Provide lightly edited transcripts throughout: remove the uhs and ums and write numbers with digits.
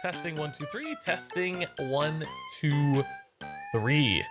Testing 1 2 3. Testing 1 2 3.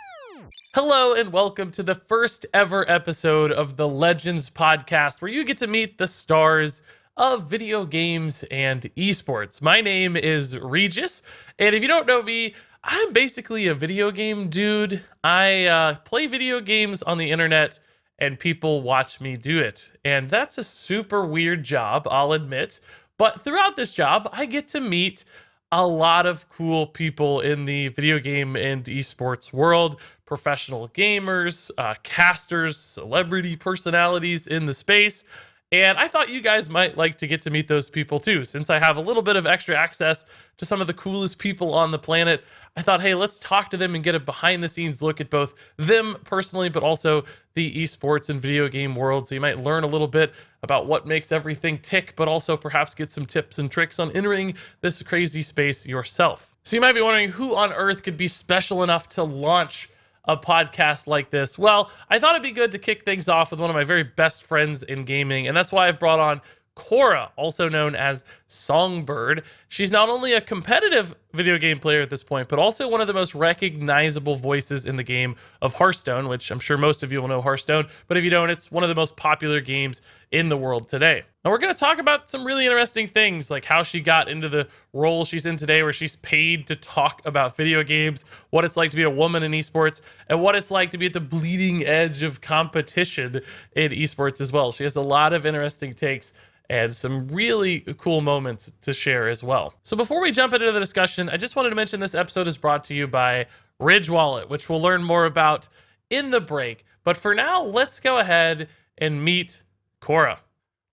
Hello and welcome to the first ever episode of the Legends podcast, where you get to meet the stars of video games and esports. My name is Regis, and if you don't know me, I'm basically a video game dude. I play video games on the internet, and people watch me do it. And that's a super weird job, I'll admit. But throughout this job, I get to meet a lot of cool people in the video game and esports world, professional gamers, casters, celebrity personalities in the space. And I thought you guys might like to get to meet those people too. Since I have a little bit of extra access to some of the coolest people on the planet, I thought, hey, let's talk to them and get a behind the scenes look at both them personally, but also the esports and video game world. So you might learn a little bit about what makes everything tick, but also perhaps get some tips and tricks on entering this crazy space yourself. So you might be wondering, who on earth could be special enough to launch a podcast like this? Well, I thought it'd be good to kick things off with one of my very best friends in gaming, and that's why I've brought on Cora, also known as Songbird. She's not only a competitive video game player at this point, but also one of the most recognizable voices in the game of Hearthstone, which I'm sure most of you will know Hearthstone, but if you don't, it's one of the most popular games in the world today. Now, we're going to talk about some really interesting things, like how she got into the role she's in today, where she's paid to talk about video games, what it's like to be a woman in esports, and what it's like to be at the bleeding edge of competition in esports as well. She has a lot of interesting takes and some really cool moments to share as well. So before we jump into the discussion, I just wanted to mention this episode is brought to you by Ridge Wallet, which we'll learn more about in the break. But for now, let's go ahead and meet Cora.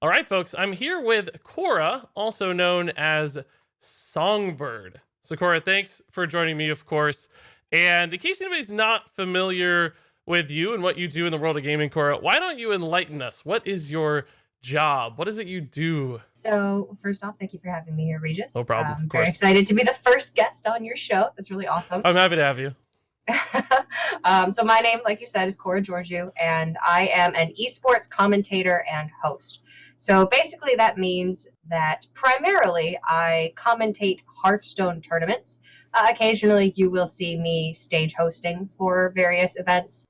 All right, folks, I'm here with Cora, also known as Songbird. So Cora, thanks for joining me, of course. And in case anybody's not familiar with you and what you do in the world of gaming, Cora, why don't you enlighten us? What is your job? What is it you do? So first off, thank you for having me here, Regis. No problem. I'm very excited to be the first guest on your show. That's really awesome. I'm happy to have you. So my name, like you said, is Cora Georgiou, and I am an esports commentator and host. So basically that means that primarily I commentate Hearthstone tournaments. Occasionally you will see me stage hosting for various events.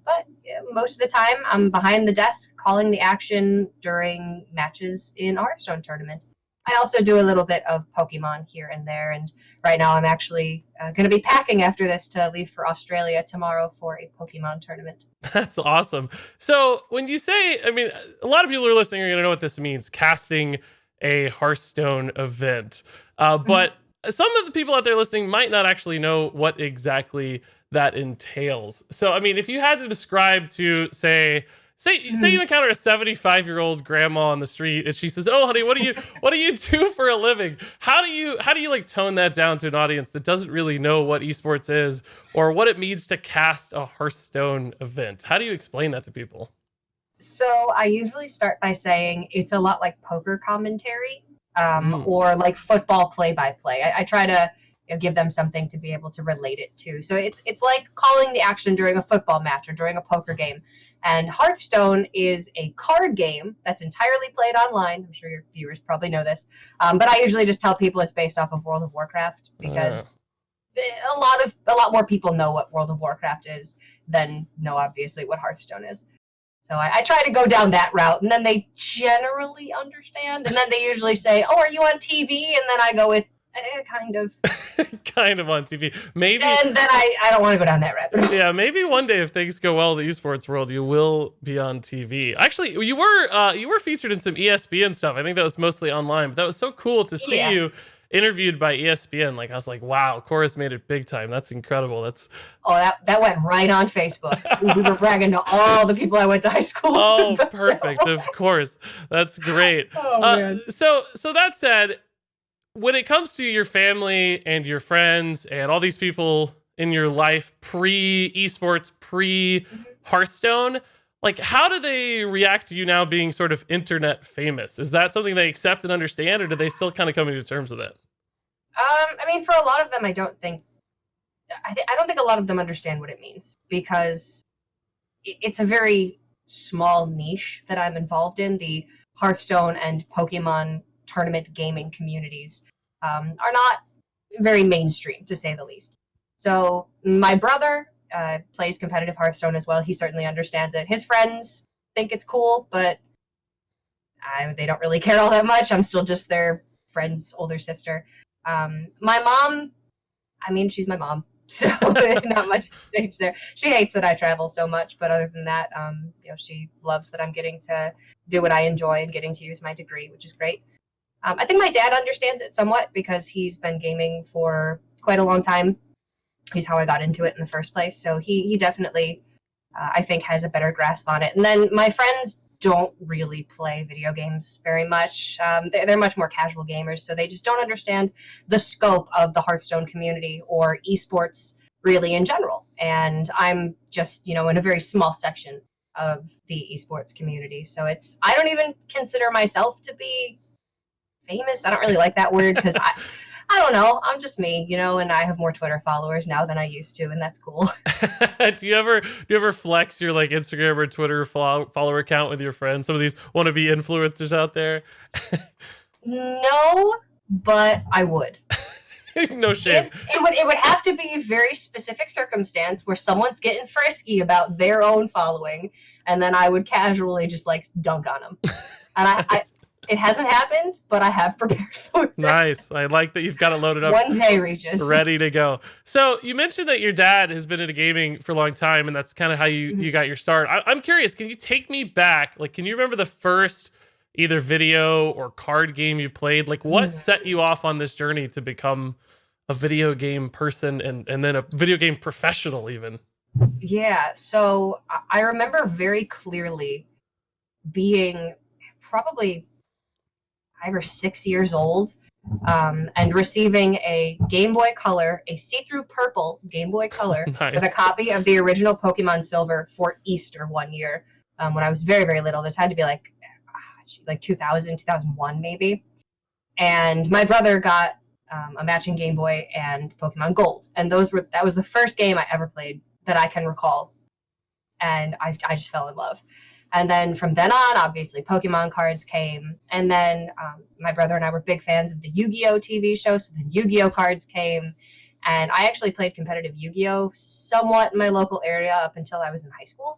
But most of the time, I'm behind the desk calling the action during matches in a Hearthstone tournament. I also do a little bit of Pokemon here and there, and right now I'm actually going to be packing after this to leave for Australia tomorrow for a Pokemon tournament. That's awesome. So when you say, I mean, a lot of people who are listening are going to know what this means, casting a Hearthstone event. But some of the people out there listening might not actually know what exactly that entails. So, I mean, if you had to describe to say you encounter a 75-year-old grandma on the street and she says, "Oh, honey, what do you do for a living?" How do you like tone that down to an audience that doesn't really know what esports is or what it means to cast a Hearthstone event? How do you explain that to people? So I usually start by saying it's a lot like poker commentary, or like football play-by-play. I try to give them something to be able to relate it to. So it's like calling the action during a football match or during a poker game. And Hearthstone is a card game that's entirely played online. I'm sure your viewers probably know this. But I usually just tell people it's based off of World of Warcraft because a lot more people know what World of Warcraft is than know obviously what Hearthstone is. So I try to go down that route, and then they generally understand. And then they usually say, "Oh, are you on TV?" And then I go with, kind of. Kind of on TV. Maybe. And then I don't want to go down that route. Yeah, maybe one day if things go well in the esports world, you will be on TV. Actually, you were featured in some ESPN stuff. I think that was mostly online, but that was so cool to see you interviewed by ESPN. Like, I was like, wow, Cora's made it big time. That's incredible. That went right on Facebook. We were bragging to all the people I went to high school with. Oh, perfect. Of course. That's great. Oh, man. So that said, when it comes to your family and your friends and all these people in your life pre-esports, pre-Hearthstone, like, how do they react to you now being sort of internet famous? Is that something they accept and understand, or do they still kind of come to terms with it? I mean, for a lot of them, I don't think a lot of them understand what it means, because it's a very small niche that I'm involved in, the Hearthstone and Pokemon tournament gaming communities are not very mainstream, to say the least. So my brother plays competitive Hearthstone as well. He certainly understands it. His friends think it's cool, but they don't really care all that much. I'm still just their friend's older sister. My mom, I mean, she's my mom, so not much change there. She hates that I travel so much, but other than that, she loves that I'm getting to do what I enjoy and getting to use my degree, which is great. I think my dad understands it somewhat because he's been gaming for quite a long time. He's how I got into it in the first place. So he definitely, I think, has a better grasp on it. And then my friends don't really play video games very much. They're much more casual gamers, so they just don't understand the scope of the Hearthstone community or esports really in general. And I'm just, in a very small section of the esports community. So I don't even consider myself to be famous. I don't really like that word because I don't know. I'm just me, and I have more Twitter followers now than I used to, and that's cool. Do you ever flex your like Instagram or Twitter follower account with your friends? Some of these wannabe influencers out there. No, but I would. No shame. It would have to be a very specific circumstance where someone's getting frisky about their own following, and then I would casually just like dunk on them. And Nice. it hasn't happened, but I have prepared for it. Nice. I like that you've got it loaded up. One day, Regis. Ready to go. So you mentioned that your dad has been into gaming for a long time, and that's kind of how you got your start. I'm curious, can you take me back? Like, can you remember the first either video or card game you played? Like, what set you off on this journey to become a video game person and then a video game professional even? Yeah, so I remember very clearly being probably 5 or 6 years old, and receiving a Game Boy Color, a see-through purple Game Boy Color Nice. with a copy of the original Pokemon Silver for Easter one year, when I was very, very little. This had to be like 2000, 2001 maybe. And my brother got a matching Game Boy and Pokemon Gold, and that was the first game I ever played that I can recall, and I just fell in love. And then from then on, obviously, Pokemon cards came. And then my brother and I were big fans of the Yu-Gi-Oh! TV show, so the Yu-Gi-Oh! Cards came. And I actually played competitive Yu-Gi-Oh! Somewhat in my local area up until I was in high school.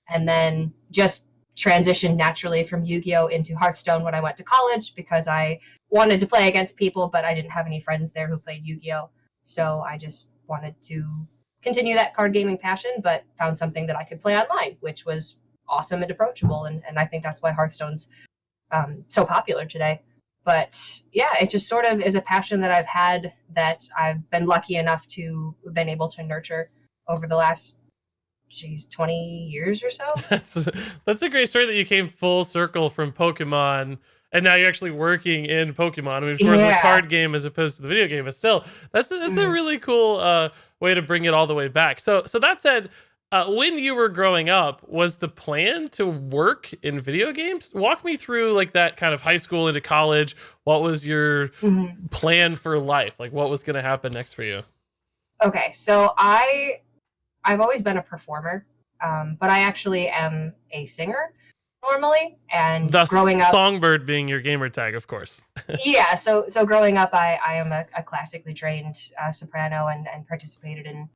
And then just transitioned naturally from Yu-Gi-Oh! Into Hearthstone when I went to college because I wanted to play against people, but I didn't have any friends there who played Yu-Gi-Oh! So I just wanted to continue that card gaming passion, but found something that I could play online, which was awesome and approachable, and I think that's why Hearthstone's so popular today. But yeah, it just sort of is a passion that I've had that I've been lucky enough to have been able to nurture over the last 20 years or so. That's a great story that you came full circle from Pokemon and now you're actually working in Pokemon. I mean, of course, the card game as opposed to the video game, but still, that's a really cool way to bring it all the way back. So that said, when you were growing up, was the plan to work in video games? Walk me through like that kind of high school into college. What was your plan for life? Like what was going to happen next for you? Okay, so I've always been a performer, but I actually am a singer normally. And Thus, growing up, Songbird being your gamer tag, of course. yeah. So growing up, I am a classically trained soprano and participated in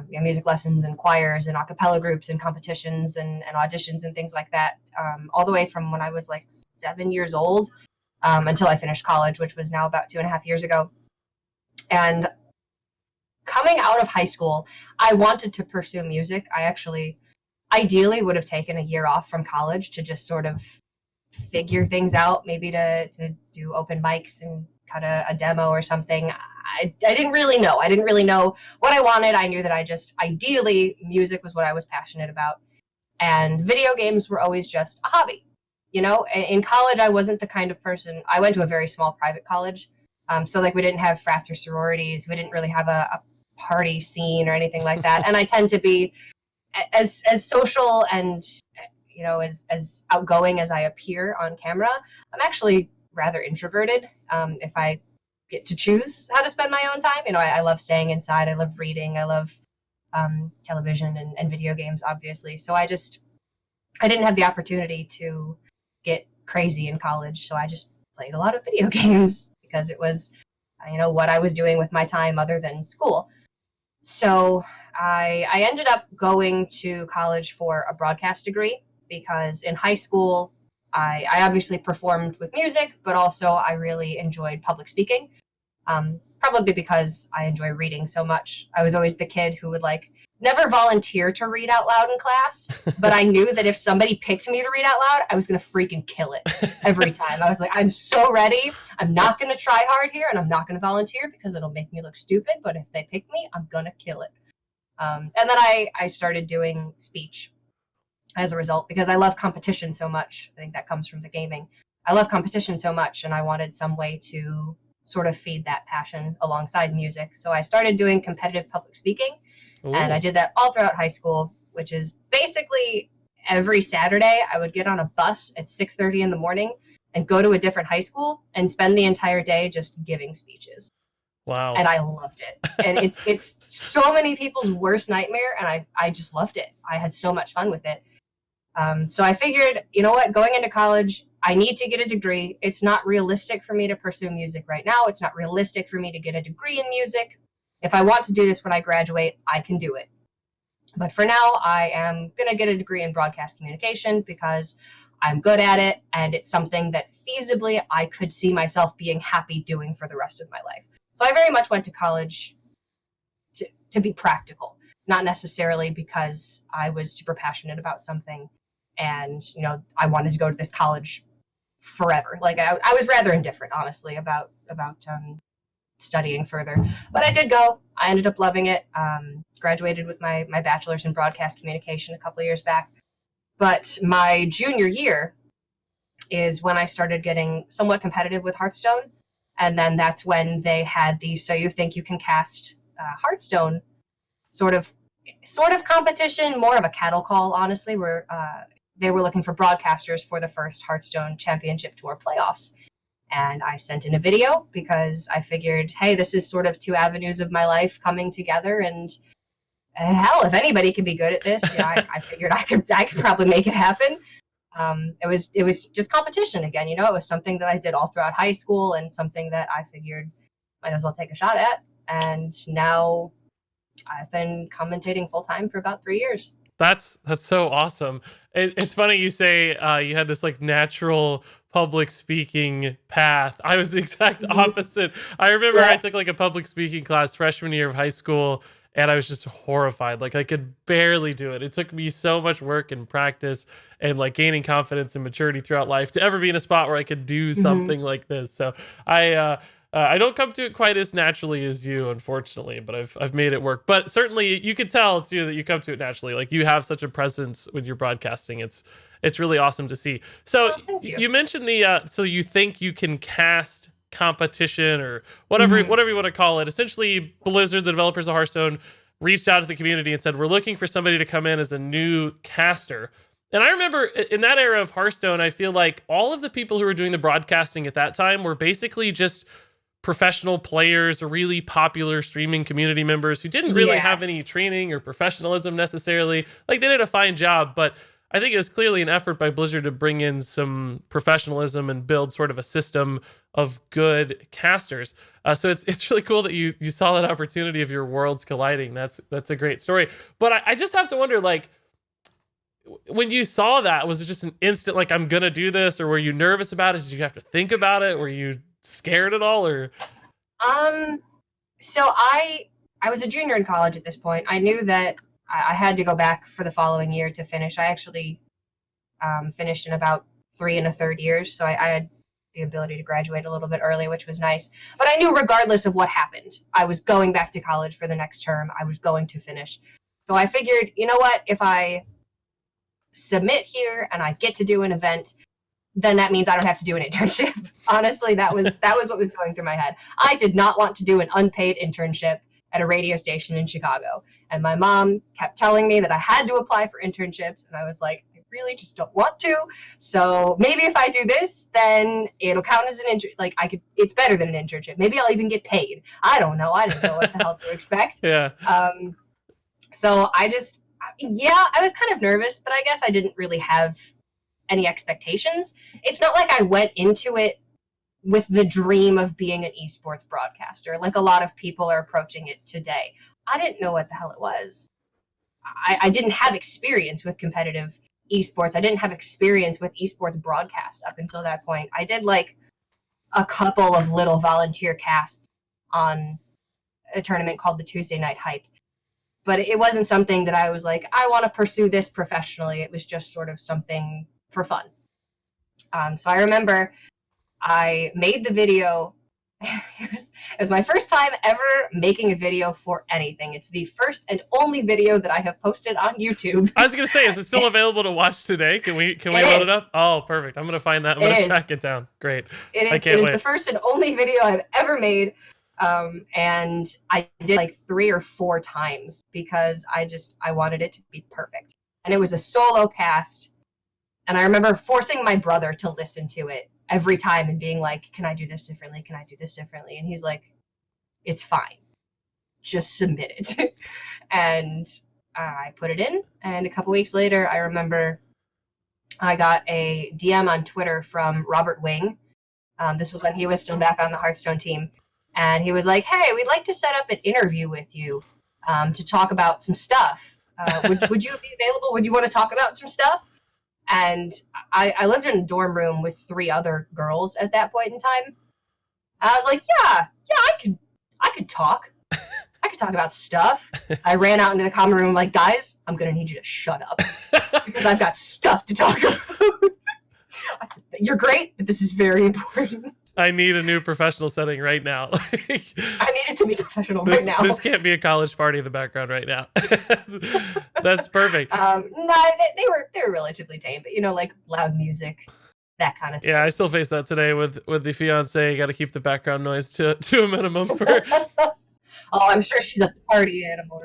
music lessons and choirs and a cappella groups and competitions and auditions and things like that, all the way from when I was like 7 years old until I finished college, which was now about 2.5 years ago. And coming out of high school, I wanted to pursue music. I actually ideally would have taken a year off from college to just sort of figure things out, maybe to do open mics and cut a demo or something. I didn't really know. I didn't really know what I wanted. I knew that ideally, music was what I was passionate about. And video games were always just a hobby. You know, in college, I wasn't the kind of person, I went to a very small private college. So like we didn't have frats or sororities. We didn't really have a party scene or anything like that. And I tend to be as social and, you know, as outgoing as I appear on camera. I'm actually rather introverted. If I get to choose how to spend my own time, you know, I love staying inside. I love reading. I love television and video games, obviously. So I didn't have the opportunity to get crazy in college. So I just played a lot of video games because it was, what I was doing with my time other than school. So I ended up going to college for a broadcast degree because in high school, I obviously performed with music, but also I really enjoyed public speaking. Probably because I enjoy reading so much. I was always the kid who would never volunteer to read out loud in class, but I knew that if somebody picked me to read out loud, I was going to freaking kill it every time. I was like, I'm so ready. I'm not going to try hard here, and I'm not going to volunteer because it'll make me look stupid, but if they pick me, I'm going to kill it. And then I started doing speech as a result because I love competition so much. I think that comes from the gaming. I love competition so much, and I wanted some way to sort of feed that passion alongside music. So I started doing competitive public speaking. Ooh. And I did that all throughout high school, which is basically every Saturday I would get on a bus at 6:30 in the morning and go to a different high school and spend the entire day just giving speeches. Wow. And I loved it. And it's so many people's worst nightmare, and I just loved it. I had so much fun with it. So I figured, you know what, going into college, I need to get a degree. It's not realistic for me to pursue music right now. It's not realistic for me to get a degree in music. If I want to do this when I graduate, I can do it. But for now, I am going to get a degree in broadcast communication because I'm good at it, and it's something that feasibly I could see myself being happy doing for the rest of my life. So I very much went to college to be practical, not necessarily because I was super passionate about something and, I wanted to go to this college forever. I was rather indifferent, honestly, about studying further. But I did go. I ended up loving it. Graduated with my bachelor's in broadcast communication a couple of years back. But my junior year is when I started getting somewhat competitive with Hearthstone. And then that's when they had the So You Think You Can Cast Hearthstone sort of competition, more of a cattle call, honestly, where they were looking for broadcasters for the first Hearthstone Championship Tour playoffs. And I sent in a video because I figured, hey, this is sort of two avenues of my life coming together, and hell, if anybody can be good at this, I figured I could probably make it happen. It was just competition again, it was something that I did all throughout high school and something that I figured might as well take a shot at. And now I've been commentating full time for about 3 years. That's so awesome. It's funny you say you had this natural public speaking path. I was the exact opposite. I remember I took a public speaking class freshman year of high school, and I was just horrified. I could barely do it. It took me so much work and practice and gaining confidence and maturity throughout life to ever be in a spot where I could do something like this. So I don't come to it quite as naturally as you, unfortunately, but I've made it work. But certainly you could tell too that you come to it naturally. You have such a presence when you're broadcasting. It's really awesome to see. So you mentioned the So You Think You Can Cast competition or whatever you want to call it. Essentially, Blizzard, the developers of Hearthstone, reached out to the community and said, we're looking for somebody to come in as a new caster. And I remember in that era of Hearthstone, I feel like all of the people who were doing the broadcasting at that time were basically just professional players or really popular streaming community members who didn't really have any training or professionalism necessarily. They did a fine job, but I think it was clearly an effort by Blizzard to bring in some professionalism and build sort of a system of good casters. So it's really cool that you saw that opportunity of your worlds colliding. That's a great story. But I just have to wonder, when you saw that, was it just an instant, I'm going to do this? Or were you nervous about it? Did you have to think about it? Were you scared at all? Or so I was a junior in college at this point. I knew that I had to go back for the following year to finish. I actually finished in about 3 1/3 years, so I had the ability to graduate a little bit early, which was nice. But I knew regardless of what happened, I was going back to college for the next term. I was going to finish. So I figured, you know what, if I submit here and I get to do an event, then that means I don't have to do an internship. Honestly, that was what was going through my head. I did not want to do an unpaid internship at a radio station in Chicago. And my mom kept telling me that I had to apply for internships, and I was like, I really just don't want to. So maybe if I do this, then it'll count as an internship. It's better than an internship. Maybe I'll even get paid. I don't know. I didn't know what the hell to expect. Yeah. So I was kind of nervous, but I guess I didn't really have any expectations. It's not like I went into it with the dream of being an esports broadcaster, like a lot of people are approaching it today. I didn't know what the hell it was. I didn't have experience with competitive esports. I didn't have experience with esports broadcast up until that point. I did like a couple of little volunteer casts on a tournament called the Tuesday Night Hype. But it wasn't something that I was like, I want to pursue this professionally. It was just sort of something for fun. So I remember I made the video. It was my first time ever making a video for anything. It's the first and only video that I have posted on YouTube. I was gonna say, is it still available to watch today? Can we load it up? Oh, perfect. I'm gonna find that. I'm gonna track it down. Great. It is the first and only video I've ever made. And I did like 3 or 4 times because I wanted it to be perfect. And it was a solo cast. And I remember forcing my brother to listen to it every time and being like, can I do this differently? Can I do this differently? And he's like, it's fine. Just submit it. And I put it in. And a couple weeks later, I remember I got a DM on Twitter from Robert Wing. This was when he was still back on the Hearthstone team. And he was like, hey, we'd like to set up an interview with you to talk about some stuff. Would you be available? Would you want to talk about some stuff? And I lived in a dorm room with 3 other girls at that point in time. I was like, yeah, I could talk. I could talk about stuff. I ran out into the common room like, guys, I'm going to need you to shut up because I've got stuff to talk about. You're great, but this is very important. I need a new professional setting right now. I need it to be professional right now. This can't be a college party in the background right now. That's perfect. No, they were relatively tame, but like loud music, that kind of thing. Yeah, I still face that today with the fiance. Got to keep the background noise to a minimum for. Oh, I'm sure she's a party animal.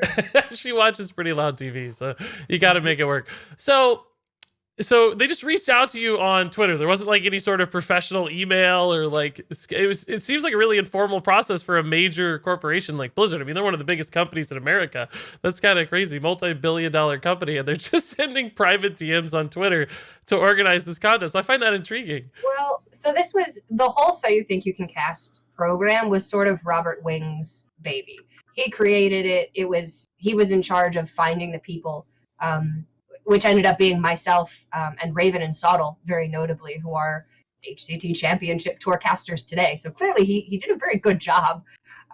She watches pretty loud TV, so you got to make it work. So they just reached out to you on Twitter. There wasn't like any sort of professional email or like it seems like a really informal process for a major corporation like Blizzard. I mean, they're one of the biggest companies in America. That's kind of crazy. Multi-billion-dollar company, and they're just sending private DMs on Twitter to organize this contest. I find that intriguing. Well, so this was the whole So You Think You Can Cast program was sort of Robert Wing's baby. He created it. He was in charge of finding the people, which ended up being myself and Raven and Sottle, very notably, who are HCT Championship Tour casters today. So clearly he did a very good job.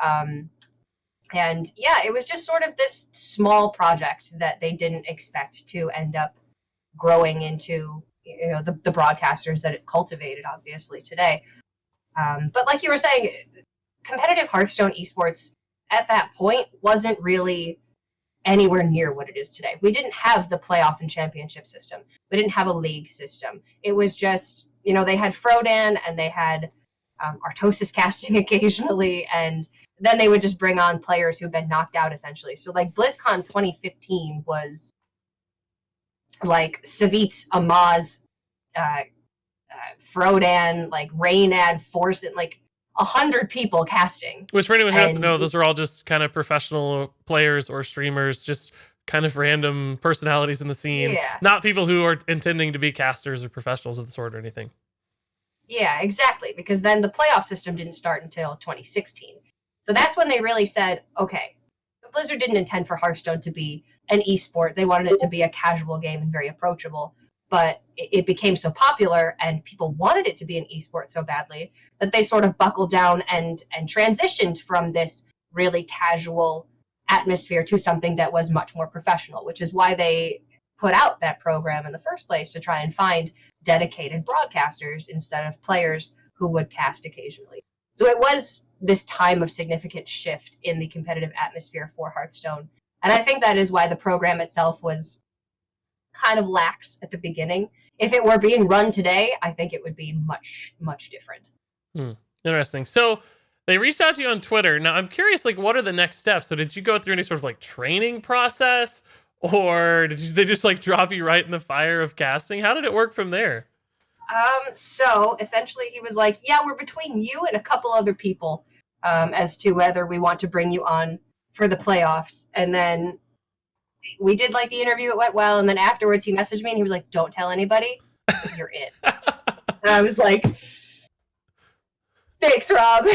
And yeah, it was just sort of this small project that they didn't expect to end up growing into the broadcasters that it cultivated, obviously, today. But like you were saying, competitive Hearthstone esports at that point wasn't really anywhere near what it is today. We didn't have the playoff and championship system. We didn't have a league system. It was just, they had Frodan and they had Artosis casting occasionally, and then they would just bring on players who've been knocked out, essentially. So, like, BlizzCon 2015 was, like, Savitz, Amaz, Frodan, like, Reynad, Forsen, like, 100 people casting. Which, for anyone who has to know, those are all just kind of professional players or streamers, just kind of random personalities in the scene. Yeah. Not people who are intending to be casters or professionals of the sort or anything. Yeah, exactly. Because then the playoff system didn't start until 2016. So that's when they really said, okay, Blizzard didn't intend for Hearthstone to be an esport. They wanted it to be a casual game and very approachable. But it became so popular and people wanted it to be an esport so badly that they sort of buckled down and transitioned from this really casual atmosphere to something that was much more professional, which is why they put out that program in the first place, to try and find dedicated broadcasters instead of players who would cast occasionally. So it was this time of significant shift in the competitive atmosphere for Hearthstone. And I think that is why the program itself was kind of lax at the beginning. If it were being run today, I think it would be much, much different. Interesting. So they reached out to you on Twitter. Now I'm curious, like, what are the next steps? So did you go through any sort of like training process, or did they just like drop you right in the fire of casting? How did it work from there? So essentially he was like, yeah, we're between you and a couple other people as to whether we want to bring you on for the playoffs. And then we did like the interview, it went well, and then afterwards he messaged me and he was like, don't tell anybody, you're in. And I was like, Thanks, Rob.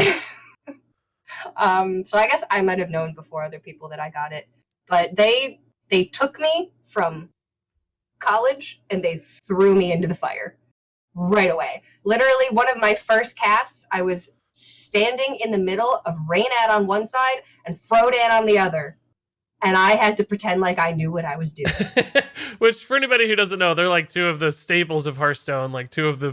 So I guess I might have known before other people that I got it, but they took me from college and they threw me into the fire right away. Literally, one of my first casts, I was standing in the middle of Raynad on one side and Frodan on the other, and I had to pretend like I knew what I was doing. Which, for anybody who doesn't know, they're like two of the staples of Hearthstone, like two of the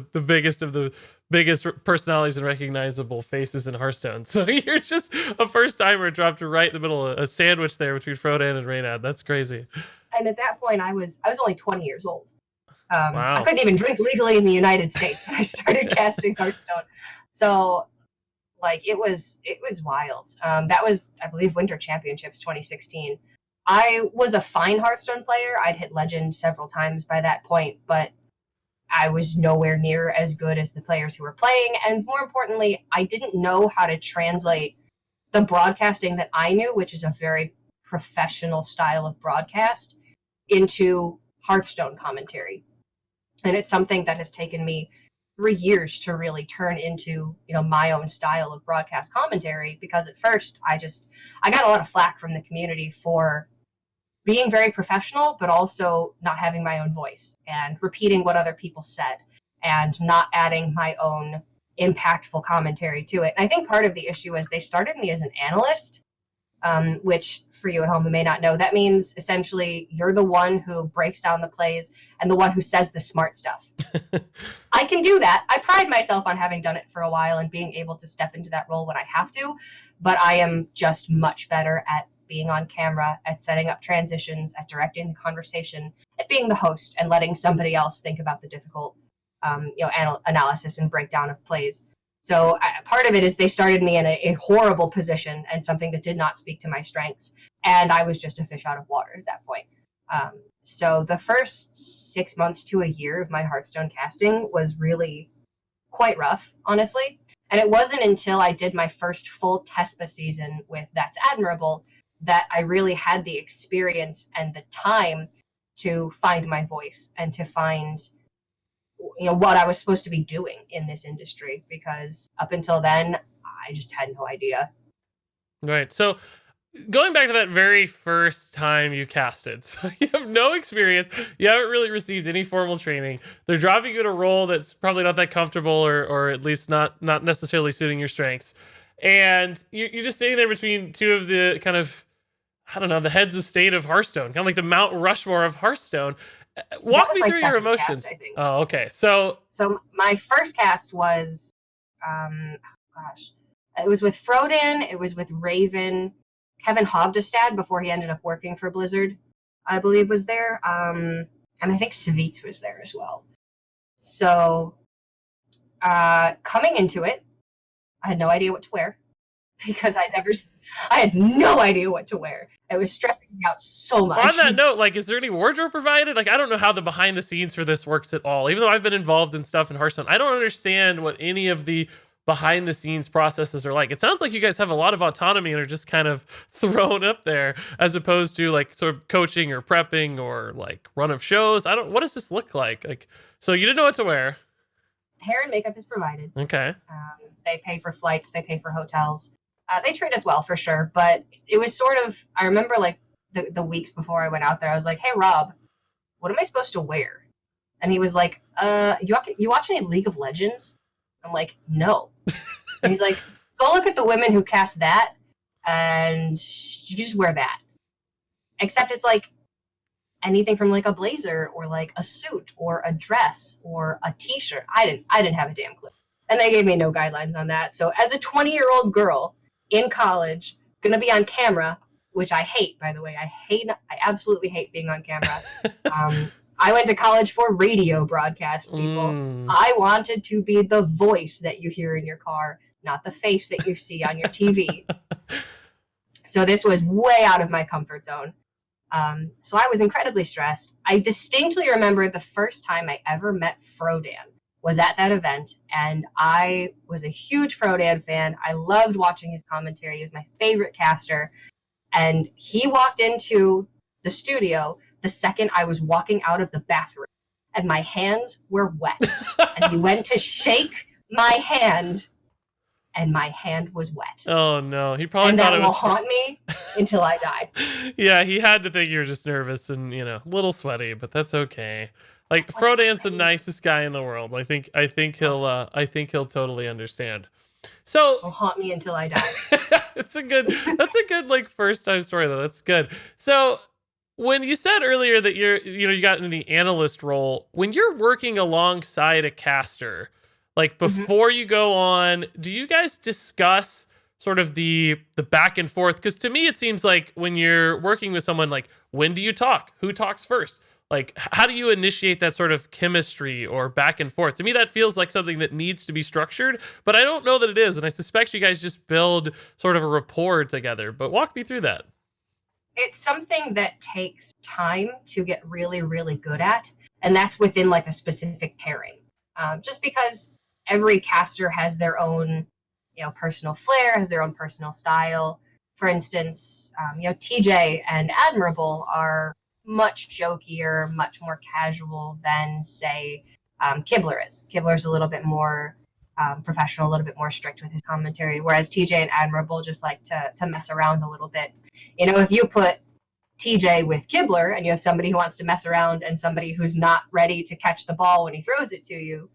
biggest personalities and recognizable faces in Hearthstone. So you're just a first timer dropped right in the middle of a sandwich there between Frodan and Raynad. That's crazy. And at that point, I was only 20 years old. Wow. I couldn't even drink legally in the United States when I started casting Hearthstone. So, like, it was wild. That was, I believe, Winter Championships 2016. I was a fine Hearthstone player. I'd hit Legend several times by that point, but I was nowhere near as good as the players who were playing. And more importantly, I didn't know how to translate the broadcasting that I knew, which is a very professional style of broadcast, into Hearthstone commentary. And it's something that has taken me 3 years to really turn into, my own style of broadcast commentary, because at first I got a lot of flack from the community for being very professional, but also not having my own voice and repeating what other people said and not adding my own impactful commentary to it. And I think part of the issue is they started me as an analyst, which for you at home who may not know, that means essentially you're the one who breaks down the plays and the one who says the smart stuff. I can do that. I pride myself on having done it for a while and being able to step into that role when I have to, but I am just much better at being on camera, at setting up transitions, at directing the conversation, at being the host and letting somebody else think about the difficult analysis and breakdown of plays. So part of it is they started me in a horrible position and something that did not speak to my strengths. And I was just a fish out of water at that point. So the first 6 months to a year of my Hearthstone casting was really quite rough, honestly. And it wasn't until I did my first full TESPA season with That's Admirable that I really had the experience and the time to find my voice and to find what I was supposed to be doing in this industry, because up until then, I just had no idea. Right. So going back to that very first time you casted, so you have no experience, you haven't really received any formal training. They're dropping you in a role that's probably not that comfortable or at least not necessarily suiting your strengths. And you're just sitting there between two of the kind of, I don't know, the heads of state of Hearthstone, kind of like the Mount Rushmore of Hearthstone. Walk me through your emotions. Cast, I think. Oh, okay. So my first cast was, it was with Frodan, it was with Raven, Kevin Hovdestad before he ended up working for Blizzard, I believe was there, and I think Savitz was there as well. So coming into it, I had no idea what to wear because I had no idea what to wear. It was stressing me out so much. On that note, like, is there any wardrobe provided? Like, I don't know how the behind the scenes for this works at all. Even though I've been involved in stuff in Hearthstone, I don't understand what any of the behind the scenes processes are like. It sounds like you guys have a lot of autonomy and are just kind of thrown up there as opposed to like sort of coaching or prepping or like run of shows. What does this look like? Like, so you didn't know what to wear. Hair and makeup is provided. Okay. They pay for flights, they pay for hotels. They treat us well for sure, but it was sort of, I remember like the weeks before I went out there, I was like, hey Rob, what am I supposed to wear? And he was like, you watch any League of Legends? I'm like, no. And he's like, go look at the women who cast that and you just wear that. Except it's like anything from like a blazer or like a suit or a dress or a t-shirt. I didn't have a damn clue. And they gave me no guidelines on that. So as a 20-year-old girl in college, gonna be on camera, which I hate, by the way. I absolutely hate being on camera. I went to college for radio broadcast, people. I wanted to be the voice that you hear in your car, not the face that you see on your TV. So this was way out of my comfort zone. So I was incredibly stressed. I distinctly remember the first time I ever met Frodan was at that event, and I was a huge Frodan fan. I loved watching his commentary. He was my favorite caster. And he walked into the studio the second I was walking out of the bathroom, and my hands were wet. And he went to shake my hand, and my hand was wet. Oh no, he probably And thought that it will was. haunt me until I die. Yeah, he had to think you were just nervous and a little sweaty, but that's okay. Like I wasn't Frodan's the sweaty. nicest guy in the world. I think he'll totally understand. It So will haunt me until I die. that's a good like first time story though. That's good. So when you said earlier that you got into the analyst role, when you're working alongside a caster, like Mhm. before you go on, do you guys discuss sort of the back and forth? Because to me, it seems like when you're working with someone, like when do you talk? Who talks first? Like how do you initiate that sort of chemistry or back and forth? To me, that feels like something that needs to be structured, but I don't know that it is, and I suspect you guys just build sort of a rapport together. But walk me through that. It's something that takes time to get really, really good at, and that's within like a specific pairing. Just because every caster has their own, personal flair, has their own personal style. For instance, TJ and Admirable are much jokier, much more casual than, say, Kibler is. Kibler's a little bit more professional, a little bit more strict with his commentary, whereas TJ and Admirable just like to mess around a little bit. If you put TJ with Kibler and you have somebody who wants to mess around and somebody who's not ready to catch the ball when he throws it to you,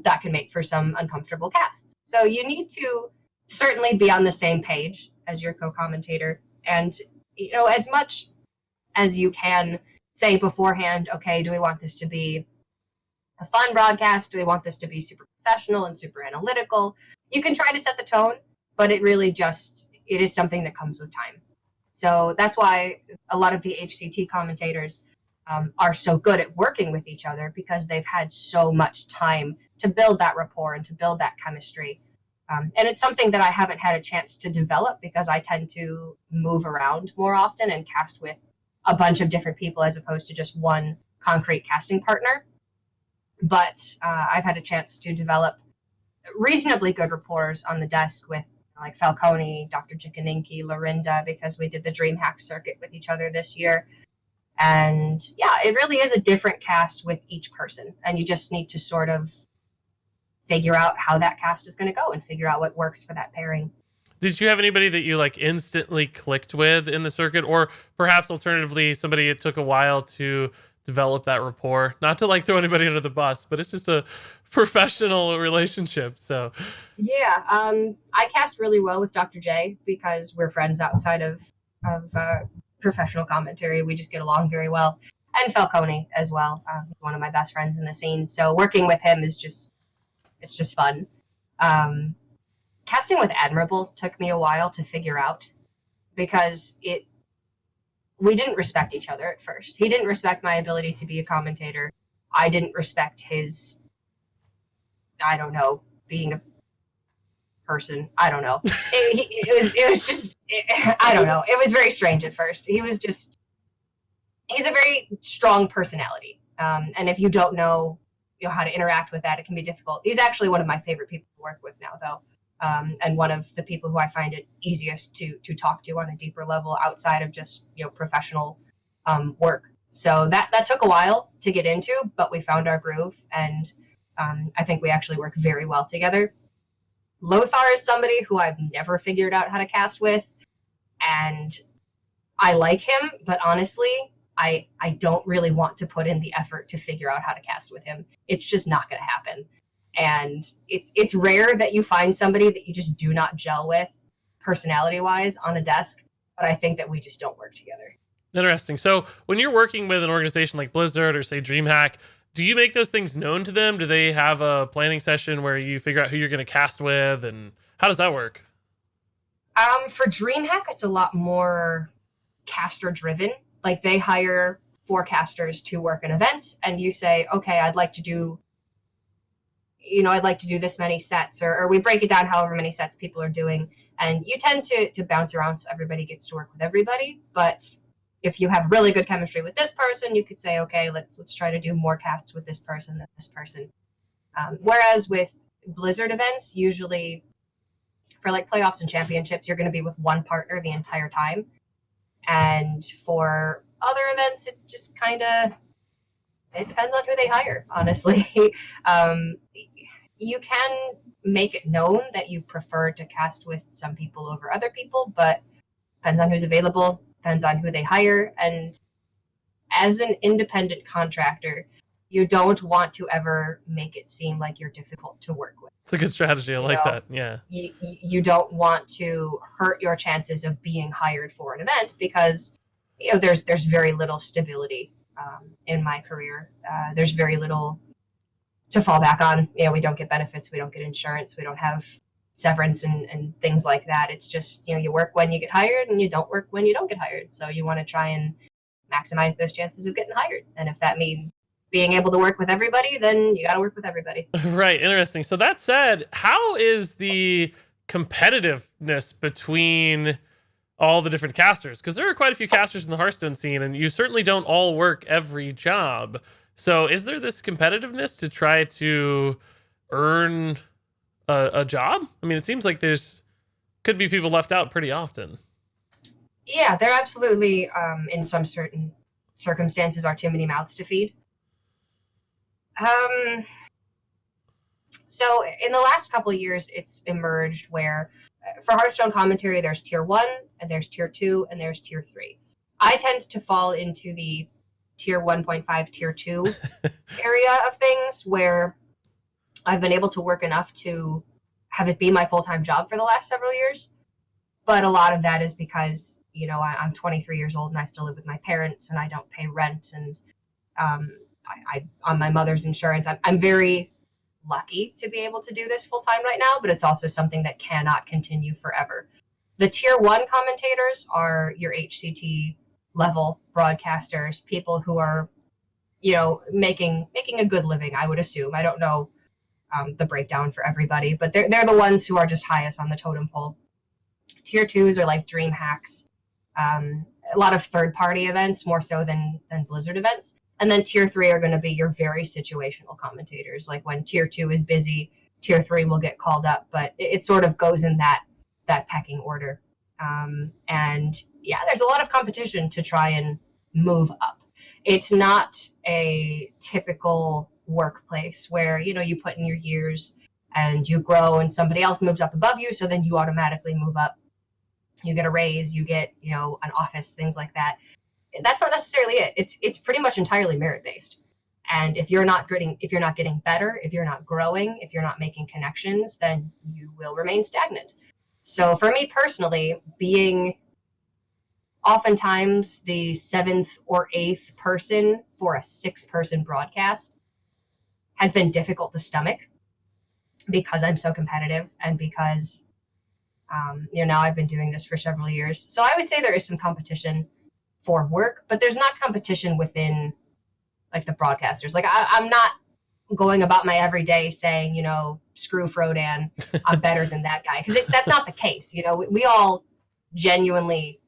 that can make for some uncomfortable casts. So you need to certainly be on the same page as your co-commentator, and as much as you can say beforehand, okay, do we want this to be a fun broadcast? Do we want this to be super professional and super analytical? You can try to set the tone, but it is something that comes with time. So that's why a lot of the HCT commentators are so good at working with each other, because they've had so much time to build that rapport and to build that chemistry. And it's something that I haven't had a chance to develop because I tend to move around more often and cast with a bunch of different people as opposed to just one concrete casting partner. But I've had a chance to develop reasonably good rapports on the desk with like Falcone, Dr. Jikaninki, Lorinda, because we did the DreamHack circuit with each other this year. And yeah, it really is a different cast with each person. And you just need to sort of figure out how that cast is going to go and figure out what works for that pairing. Did you have anybody that you like instantly clicked with in the circuit, or perhaps alternatively somebody it took a while to develop that rapport? Not to like throw anybody under the bus, but it's just a professional relationship. So yeah, I cast really well with Dr. J because we're friends outside of professional commentary. We just get along very well, and Falcone as well. He's one of my best friends in the scene, so working with him is just fun. Casting with Admirable took me a while to figure out because we didn't respect each other at first. He didn't respect my ability to be a commentator. I didn't respect his, I don't know, being a person. I don't know. It was just, I don't know. It was very strange at first. He's a very strong personality. And if you don't know, how to interact with that, it can be difficult. He's actually one of my favorite people to work with now, though. And one of the people who I find it easiest to talk to on a deeper level outside of just professional work. So that took a while to get into, but we found our groove, and I think we actually work very well together. Lothar is somebody who I've never figured out how to cast with, and I like him, but honestly, I don't really want to put in the effort to figure out how to cast with him. It's just not going to happen. And it's rare that you find somebody that you just do not gel with personality-wise on a desk, but I think that we just don't work together. interesting. So when you're working with an organization like Blizzard or say DreamHack, do you make those things known to them? Do they have a planning session where you figure out who you're going to cast with, and how does that work? For DreamHack, it's a lot more caster-driven. Like they hire 4 casters to work an event, and you say, okay, I'd like to do this many sets, or we break it down however many sets people are doing, and you tend to bounce around so everybody gets to work with everybody. But if you have really good chemistry with this person, you could say, okay, let's try to do more casts with this person than this person. Whereas with Blizzard events, usually for like playoffs and championships, you're going to be with one partner the entire time. And for other events, it just kind of, it depends on who they hire, honestly. you can make it known that you prefer to cast with some people over other people, but depends on who's available, depends on who they hire. And as an independent contractor, you don't want to ever make it seem like you're difficult to work with. It's a good strategy. I like that. Yeah. You don't want to hurt your chances of being hired for an event, because there's very little stability in my career. There's very little to fall back on. We don't get benefits, we don't get insurance, we don't have severance and things like that. It's just, you work when you get hired and you don't work when you don't get hired. So you want to try and maximize those chances of getting hired. And if that means being able to work with everybody, then you got to work with everybody. Right. Interesting. So that said, how is the competitiveness between all the different casters? Because there are quite a few casters in the Hearthstone scene, and you certainly don't all work every job. So is there this competitiveness to try to earn a job? I mean, it seems like could be people left out pretty often. Yeah, there absolutely, in some certain circumstances, are too many mouths to feed. So in the last couple of years, it's emerged where for Hearthstone commentary, there's tier 1, and there's tier 2, and there's tier 3. I tend to fall into the tier 1.5, tier 2 area of things, where I've been able to work enough to have it be my full-time job for the last several years. But a lot of that is because, I'm 23 years old and I still live with my parents and I don't pay rent, and I on my mother's insurance. I'm very lucky to be able to do this full-time right now, but it's also something that cannot continue forever. The tier 1 commentators are your HCT level broadcasters, people who are, making a good living, I would assume. I don't know the breakdown for everybody, but they're the ones who are just highest on the totem pole. Tier 2s are like Dream Hacks, a lot of third-party events, more so than Blizzard events. And then tier 3 are going to be your very situational commentators. Like when tier 2 is busy, tier 3 will get called up, but it sort of goes in that pecking order. And yeah, there's a lot of competition to try and move up. It's not a typical workplace where, you put in your years and you grow and somebody else moves up above you, so then you automatically move up. You get a raise, you get, an office, things like that. That's not necessarily it. It's pretty much entirely merit-based. And if you're not getting better, if you're not growing, if you're not making connections, then you will remain stagnant. So for me personally, being oftentimes the 7th or 8th person for a 6-person broadcast has been difficult to stomach, because I'm so competitive and because now I've been doing this for several years. So I would say there is some competition for work, but there's not competition within like the broadcasters. Like I'm not going about my everyday saying, screw Frodan, I'm better than that guy, because that's not the case. We all genuinely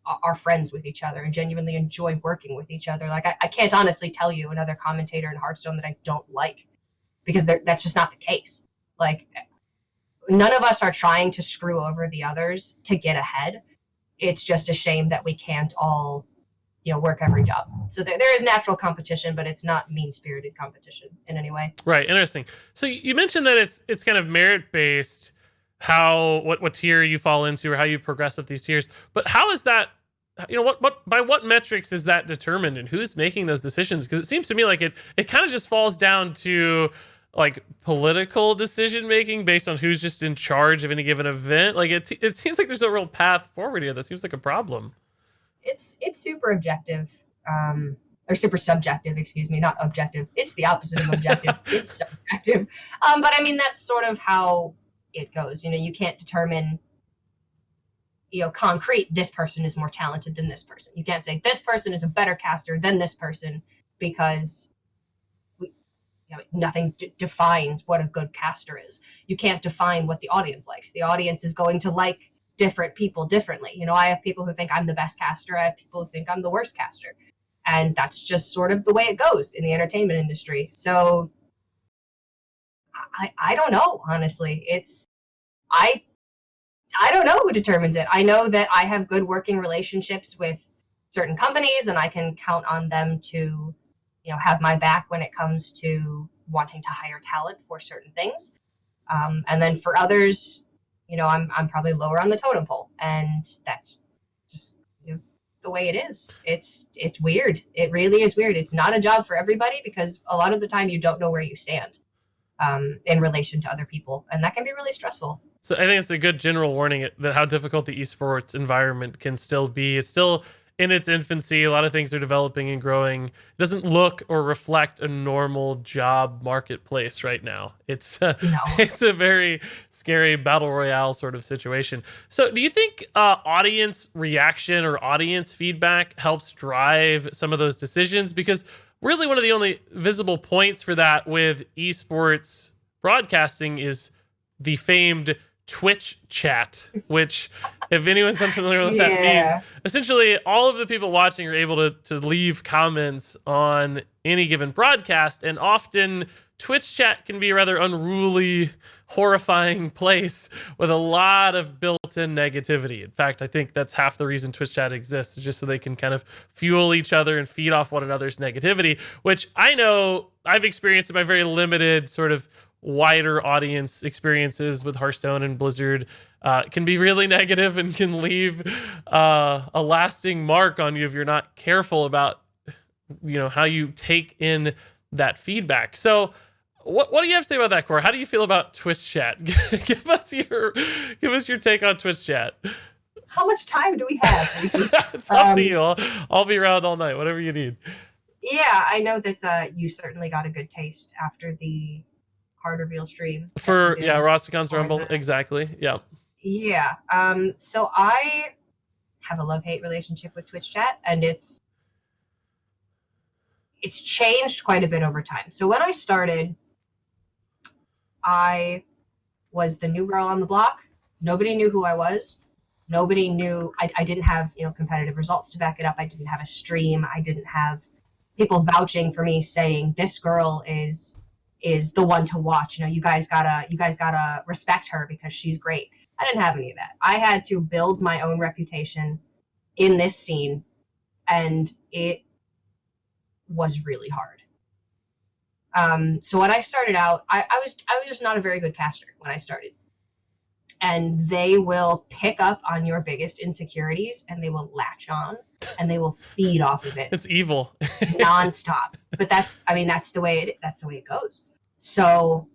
are friends with each other and genuinely enjoy working with each other. Like I can't honestly tell you another commentator in Hearthstone that I don't like, because that's just not the case. Like none of us are trying to screw over the others to get ahead. It's just a shame that we can't all, work every job. So there is natural competition, but it's not mean-spirited competition in any way. Right. Interesting. So you mentioned that it's kind of merit-based, what tier you fall into or how you progress up these tiers. But how is that, by what metrics is that determined, and who's making those decisions? Because it seems to me like it kind of just falls down to like political decision making based on who's just in charge of any given event. Like it seems like there's no real path forward here. That seems like a problem. It's super objective, or super subjective, excuse me, not objective. It's the opposite of objective. It's subjective. But I mean, that's sort of how it goes. You can't determine, concrete, this person is more talented than this person. You can't say this person is a better caster than this person, because nothing defines what a good caster is. You can't define what the audience likes. The audience is going to like different people differently. I have people who think I'm the best caster. I have people who think I'm the worst caster. And that's just sort of the way it goes in the entertainment industry. So I don't know, honestly. I don't know who determines it. I know that I have good working relationships with certain companies, and I can count on them to have my back when it comes to wanting to hire talent for certain things. And then for others, I'm probably lower on the totem pole, and that's just the way it is. It's weird. It really is weird. It's not a job for everybody, because a lot of the time you don't know where you stand in relation to other people, and that can be really stressful. So I think it's a good general warning that how difficult the esports environment can still be. It's still in its infancy. A lot of things are developing and growing. It doesn't look or reflect a normal job marketplace right now. It's it's a very scary battle royale sort of situation. So do you think audience reaction or audience feedback helps drive some of those decisions? Because really one of the only visible points for that with esports broadcasting is the famed Twitch chat, which, if anyone's unfamiliar with what that means, essentially all of the people watching are able to leave comments on any given broadcast, and often Twitch chat can be a rather unruly, horrifying place with a lot of built-in negativity. In fact, I think that's half the reason Twitch chat exists, is just so they can kind of fuel each other and feed off one another's negativity, which I know I've experienced in my very limited sort of wider audience experiences with Hearthstone and Blizzard. Can be really negative and can leave a lasting mark on you if you're not careful about how you take in that feedback. So what do you have to say about that, Cora? How do you feel about Twitch chat? give us your take on Twitch chat. How much time do we have? It's up to you. I'll be around all night, whatever you need. Yeah, I know that you certainly got a good taste after the card reveal stream for Rosticon's Rumble. Exactly. Yeah. So I have a love-hate relationship with Twitch chat, and it's changed quite a bit over time. So when I started, I was the new girl on the block. Nobody knew who I was. Nobody knew. I didn't have competitive results to back it up. I didn't have a stream. I didn't have people vouching for me, saying this girl is the one to watch. You guys gotta respect her because she's great. I didn't have any of that. I had to build my own reputation in this scene, and it was really hard. So when I started out, I was just not a very good caster when I started. And they will pick up on your biggest insecurities, and they will latch on, and they will feed off of it. It's evil. Nonstop. But that's the way it goes. So,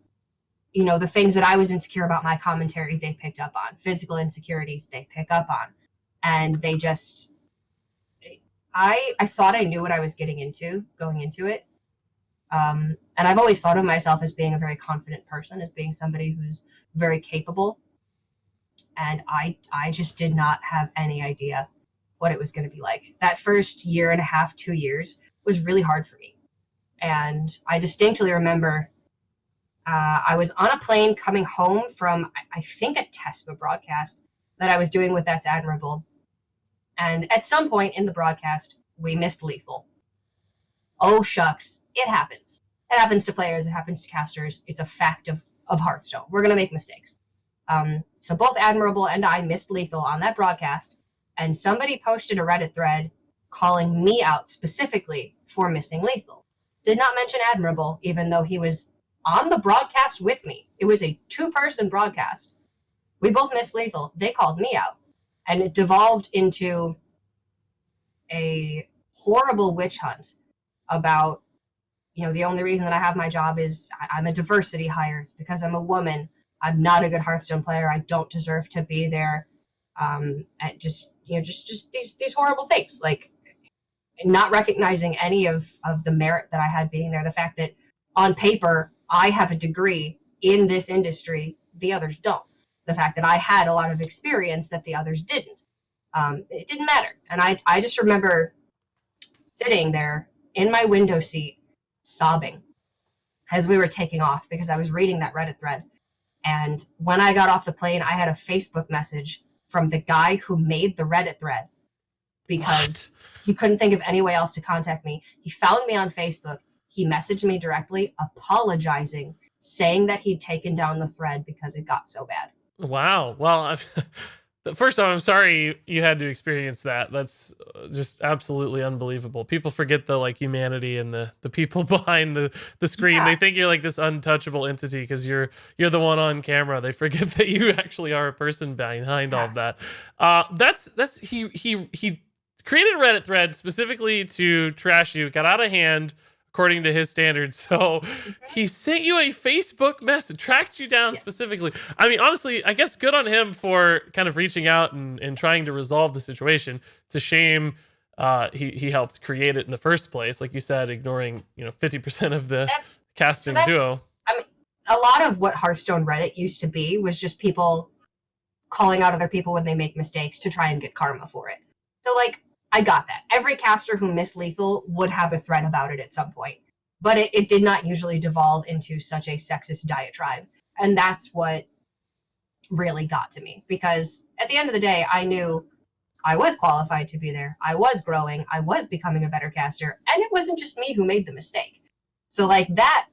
the things that I was insecure about my commentary, they picked up on. Physical insecurities, they pick up on. And they just, I thought I knew what I was getting into going into it. And I've always thought of myself as being a very confident person, as being somebody who's very capable. And I just did not have any idea what it was going to be like. That first year and a half, 2 years was really hard for me. And I distinctly remember I was on a plane coming home from, I think, a TESPA broadcast that I was doing with That's Admirable. And at some point in the broadcast, we missed lethal. Oh, shucks. It happens. It happens to players. It happens to casters. It's a fact of Hearthstone. We're going to make mistakes. So both Admirable and I missed lethal on that broadcast, and somebody posted a Reddit thread calling me out specifically for missing lethal. Did not mention Admirable, even though he was on the broadcast with me. It was a 2-person broadcast. We both missed lethal. They called me out. And it devolved into a horrible witch hunt about, the only reason that I have my job is I'm a diversity hire. It's because I'm a woman. I'm not a good Hearthstone player. I don't deserve to be there. And just these horrible things, like not recognizing any of the merit that I had being there. The fact that on paper, I have a degree in this industry, the others don't. The fact that I had a lot of experience that the others didn't. It didn't matter. And I just remember sitting there in my window seat, sobbing as we were taking off, because I was reading that Reddit thread. And when I got off the plane, I had a Facebook message from the guy who made the Reddit thread, because he couldn't think of any way else to contact me. He found me on Facebook. He messaged me directly, apologizing, saying that he'd taken down the thread because it got so bad. Wow. Well, First off, I'm sorry you had to experience that. That's just absolutely unbelievable. People forget the like humanity and the people behind the screen. Yeah. They think you're like this untouchable entity because you're the one on camera. They forget that you actually are a person behind all Yeah. of that. That's he created a Reddit thread specifically to trash you. Got out of hand according to his standards. So he sent you a Facebook message, tracked you down Yes. specifically. I mean, honestly, I guess good on him for kind of reaching out and trying to resolve the situation. It's a shame he helped create it in the first place. Like you said, ignoring 50% of the That's so casting that's duo. I mean, a lot of what Hearthstone Reddit used to be was just people calling out other people when they make mistakes to try and get karma for it. So like I got that. Every caster who missed lethal would have a thread about it at some point. But it did not usually devolve into such a sexist diatribe. And that's what really got to me. Because at the end of the day, I knew I was qualified to be there. I was growing. I was becoming a better caster. And it wasn't just me who made the mistake. So like that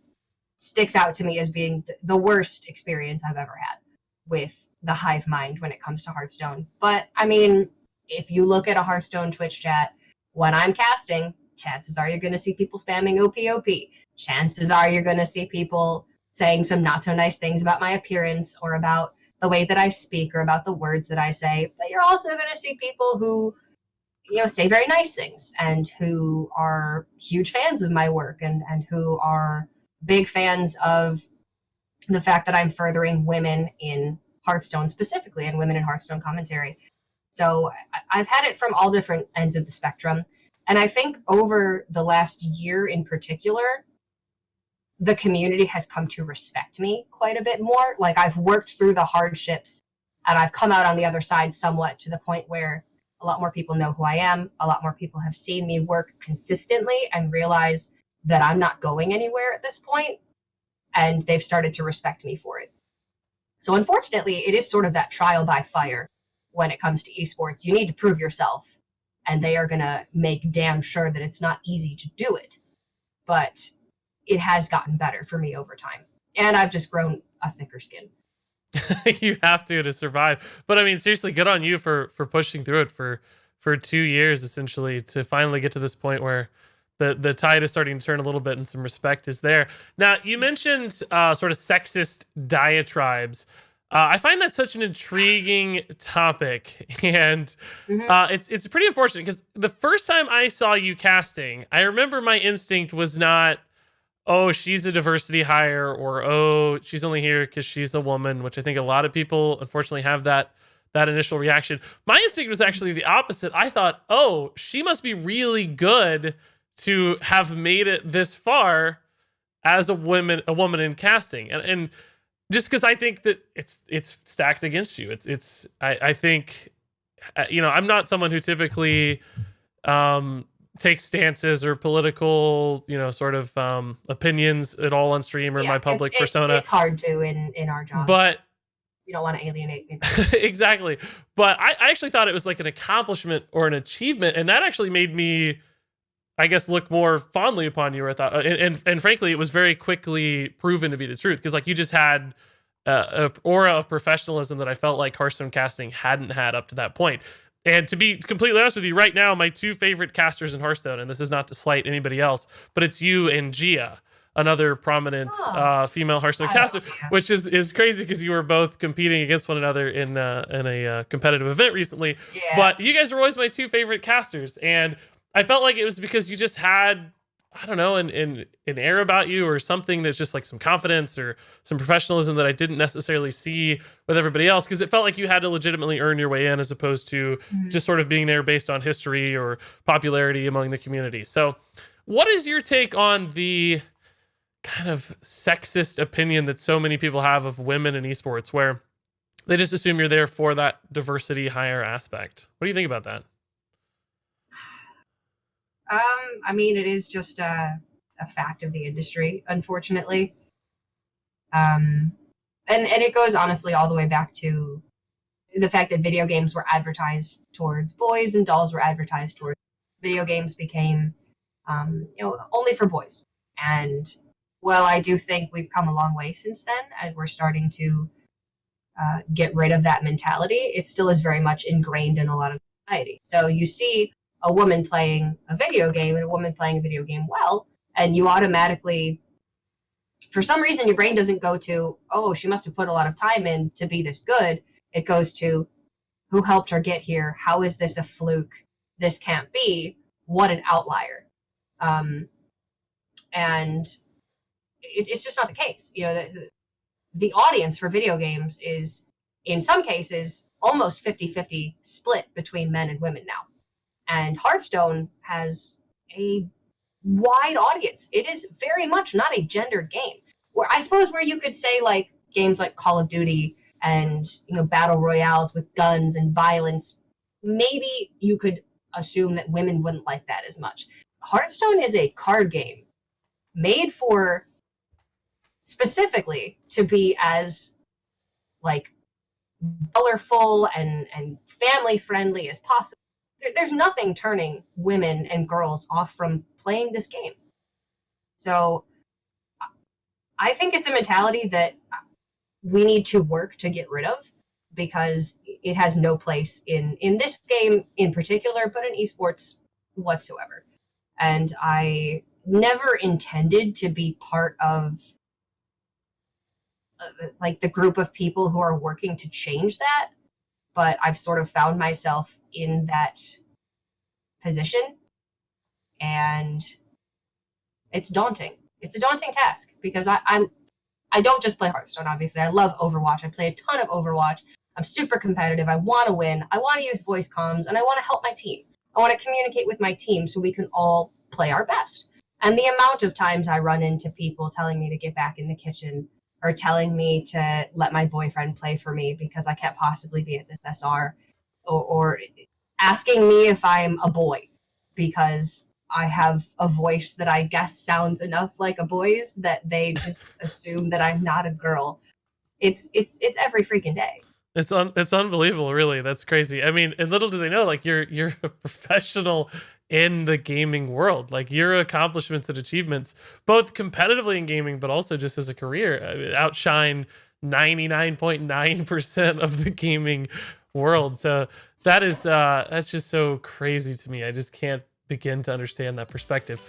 sticks out to me as being the worst experience I've ever had with the hive mind when it comes to Hearthstone. But I mean, if you look at a Hearthstone Twitch chat, when I'm casting, chances are you're going to see people spamming OPOP. Chances are you're going to see people saying some not so nice things about my appearance or about the way that I speak or about the words that I say. But you're also going to see people who, say very nice things and who are huge fans of my work and who are big fans of the fact that I'm furthering women in Hearthstone specifically and women in Hearthstone commentary. So I've had it from all different ends of the spectrum. And I think over the last year in particular, the community has come to respect me quite a bit more. Like I've worked through the hardships and I've come out on the other side somewhat to the point where a lot more people know who I am. A lot more people have seen me work consistently and realize that I'm not going anywhere at this point, and they've started to respect me for it. So unfortunately, it is sort of that trial by fire when it comes to esports. You need to prove yourself, and they are going to make damn sure that it's not easy to do it. But it has gotten better for me over time. And I've just grown a thicker skin. You have to survive. But I mean, seriously, good on you for pushing through it for 2 years essentially to finally get to this point where the tide is starting to turn a little bit and some respect is there. Now, you mentioned sort of sexist diatribes. I find that such an intriguing topic, and it's pretty unfortunate because the first time I saw you casting, I remember my instinct was not, oh, she's a diversity hire, or oh, she's only here because she's a woman, which I think a lot of people unfortunately have that initial reaction. My instinct was actually the opposite. I thought, oh, she must be really good to have made it this far as a woman in casting, and just because I think that it's stacked against you. I think I'm not someone who typically takes stances or political sort of opinions at all on stream or my public persona. It's hard to in our job, but you don't want to alienate me. Exactly. But I actually thought it was like an accomplishment or an achievement, and that actually made me, I guess, look more fondly upon you. I thought, and frankly, it was very quickly proven to be the truth because like you just had an aura of professionalism that I felt like Hearthstone casting hadn't had up to that point. And to be completely honest with you, right now, my two favorite casters in Hearthstone, and this is not to slight anybody else, but it's you and Gia, another prominent female Hearthstone caster, which is crazy because you were both competing against one another in a competitive event recently. Yeah. But you guys were always my two favorite casters, and I felt like it was because you just had, I don't know, an air about you or something that's just like some confidence or some professionalism that I didn't necessarily see with everybody else, because it felt like you had to legitimately earn your way in as opposed to just sort of being there based on history or popularity among the community. So what is your take on the kind of sexist opinion that so many people have of women in esports, where they just assume you're there for that diversity hire aspect? What do you think about that? I mean, it is just a fact of the industry, unfortunately. And it goes honestly all the way back to the fact that video games were advertised towards boys and dolls were advertised towards video games became, only for boys. And well, I do think we've come a long way since then, and we're starting to get rid of that mentality, it still is very much ingrained in a lot of society. So you see a woman playing a video game and a woman playing a video game well, and you automatically, for some reason, your brain doesn't go to, oh, she must have put a lot of time in to be this good. It goes to, who helped her get here? How is this a fluke? This can't be. What an outlier. And it's just not the case. You know, the audience for video games is, in some cases, almost 50-50 split between men and women now. And Hearthstone has a wide audience. It is very much not a gendered game. Where I suppose where you could say like games like Call of Duty and, you know, battle royales with guns and violence, maybe you could assume that women wouldn't like that as much. Hearthstone is a card game made for specifically to be as like colorful and family friendly as possible. There's nothing turning women and girls off from playing this game. So I think it's a mentality that we need to work to get rid of, because it has no place in this game in particular, but in esports whatsoever. And I never intended to be part of like the group of people who are working to change that, but I've sort of found myself in that position, and it's daunting. It's a daunting task, because I don't just play Hearthstone, obviously. I love Overwatch. I play a ton of Overwatch. I'm super competitive. I want to win. I want to use voice comms, and I want to help my team. I want to communicate with my team so we can all play our best. And the amount of times I run into people telling me to get back in the kitchen, or telling me to let my boyfriend play for me because I can't possibly be at this SR, or asking me if I'm a boy because I have a voice that I guess sounds enough like a boy's that they just assume that I'm not a girl. It's every freaking day. It's unbelievable, really. That's crazy. I mean, and little do they know, like you're a professional in the gaming world. Like your accomplishments and achievements, both competitively in gaming, but also just as a career, outshine 99.9% of the gaming world. So that is that's just so crazy to me. I just can't begin to understand that perspective.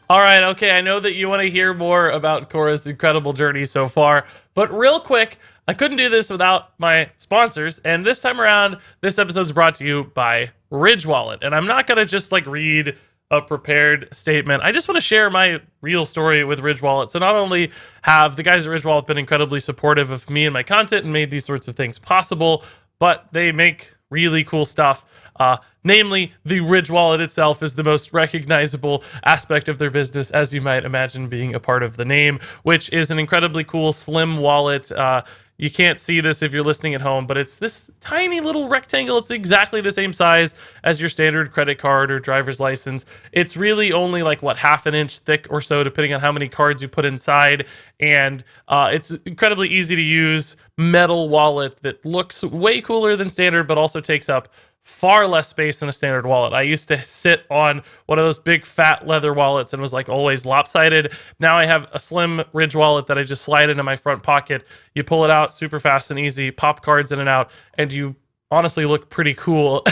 All right, okay, I know that you want to hear more about Cora's incredible journey so far, but real quick, I couldn't do this without my sponsors, and this time around, this episode is brought to you by Ridge Wallet, and I'm not going to just like read a prepared statement. I just want to share my real story with Ridge Wallet. So not only have the guys at Ridge Wallet been incredibly supportive of me and my content and made these sorts of things possible, but they make really cool stuff. Namely, the Ridge Wallet itself is the most recognizable aspect of their business, as you might imagine, being a part of the name, which is an incredibly cool slim wallet. You can't see this if you're listening at home, but it's this tiny little rectangle. It's exactly the same size as your standard credit card or driver's license. It's really only like, what, half an inch thick or so, depending on how many cards you put inside. And it's incredibly easy to use metal wallet that looks way cooler than standard, but also takes up far less space than a standard wallet. I used to sit on one of those big fat leather wallets and was like always lopsided. Now I have a slim Ridge wallet that I just slide into my front pocket. You pull it out super fast and easy, pop cards in and out, and you honestly look pretty cool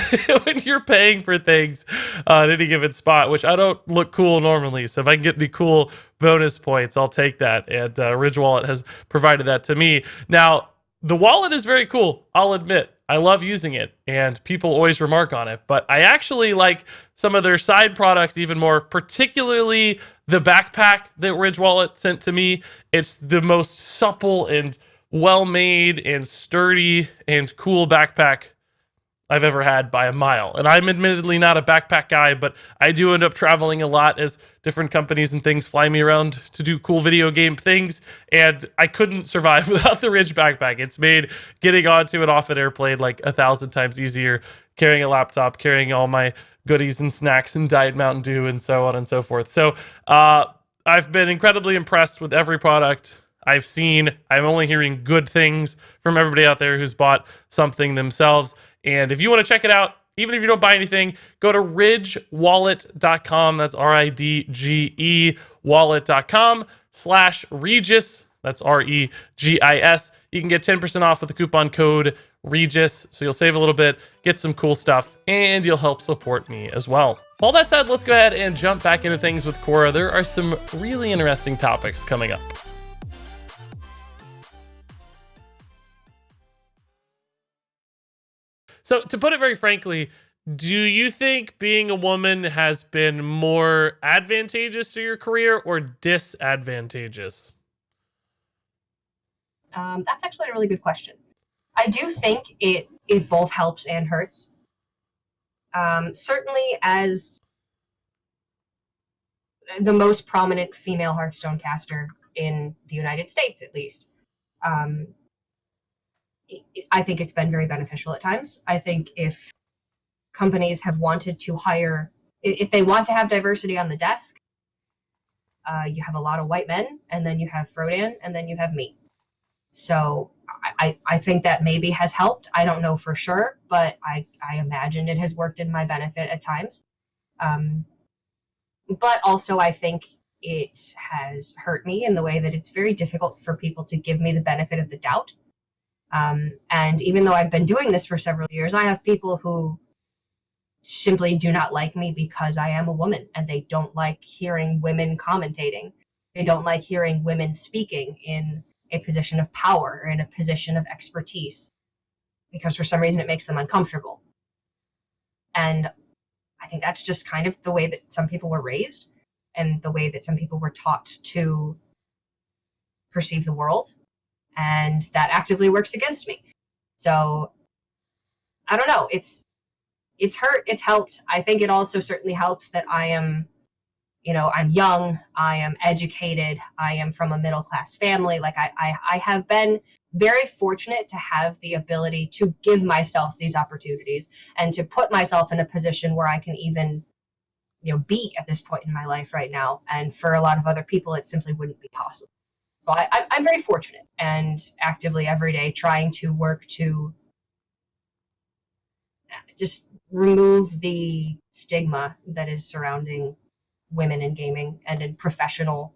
when you're paying for things at any given spot, which I don't look cool normally. So if I can get the cool bonus points, I'll take that. And Ridge Wallet has provided that to me. Now, the wallet is very cool, I'll admit. I love using it, and people always remark on it, but I actually like some of their side products even more, particularly the backpack that Ridge Wallet sent to me. It's the most supple and well-made and sturdy and cool backpack I've ever had by a mile. And I'm admittedly not a backpack guy, but I do end up traveling a lot as different companies and things fly me around to do cool video game things. And I couldn't survive without the Ridge backpack. It's made getting onto and off an airplane like 1,000 times easier, carrying a laptop, carrying all my goodies and snacks and Diet Mountain Dew and so on and so forth. So I've been incredibly impressed with every product I've seen. I'm only hearing good things from everybody out there who's bought something themselves. And if you want to check it out, even if you don't buy anything, go to ridgewallet.com. That's RIDGE wallet.com/Regis. That's REGIS. You can get 10% off with the coupon code Regis. So you'll save a little bit, get some cool stuff, and you'll help support me as well. All that said, let's go ahead and jump back into things with Cora. There are some really interesting topics coming up. So, to put it very frankly, do you think being a woman has been more advantageous to your career or disadvantageous? That's actually a really good question. I do think it both helps and hurts. Certainly, as the most prominent female Hearthstone caster in the United States, at least, I think it's been very beneficial at times. I think if companies have wanted to hire, if they want to have diversity on the desk, you have a lot of white men, and then you have Frodan, and then you have me. So I think that maybe has helped. I don't know for sure, but I imagine it has worked in my benefit at times. But also I think it has hurt me in the way that it's very difficult for people to give me the benefit of the doubt. And even though I've been doing this for several years, I have people who simply do not like me because I am a woman, and they don't like hearing women commentating. They don't like hearing women speaking in a position of power or in a position of expertise, because for some reason it makes them uncomfortable. And I think that's just kind of the way that some people were raised and the way that some people were taught to perceive the world. And that actively works against me. So I don't know. It's hurt. It's helped. I think it also certainly helps that I am, I'm young. I am educated. I am from a middle-class family. Like I have been very fortunate to have the ability to give myself these opportunities and to put myself in a position where I can even, be at this point in my life right now. And for a lot of other people, it simply wouldn't be possible. So I'm very fortunate, and actively every day trying to work to just remove the stigma that is surrounding women in gaming and in professional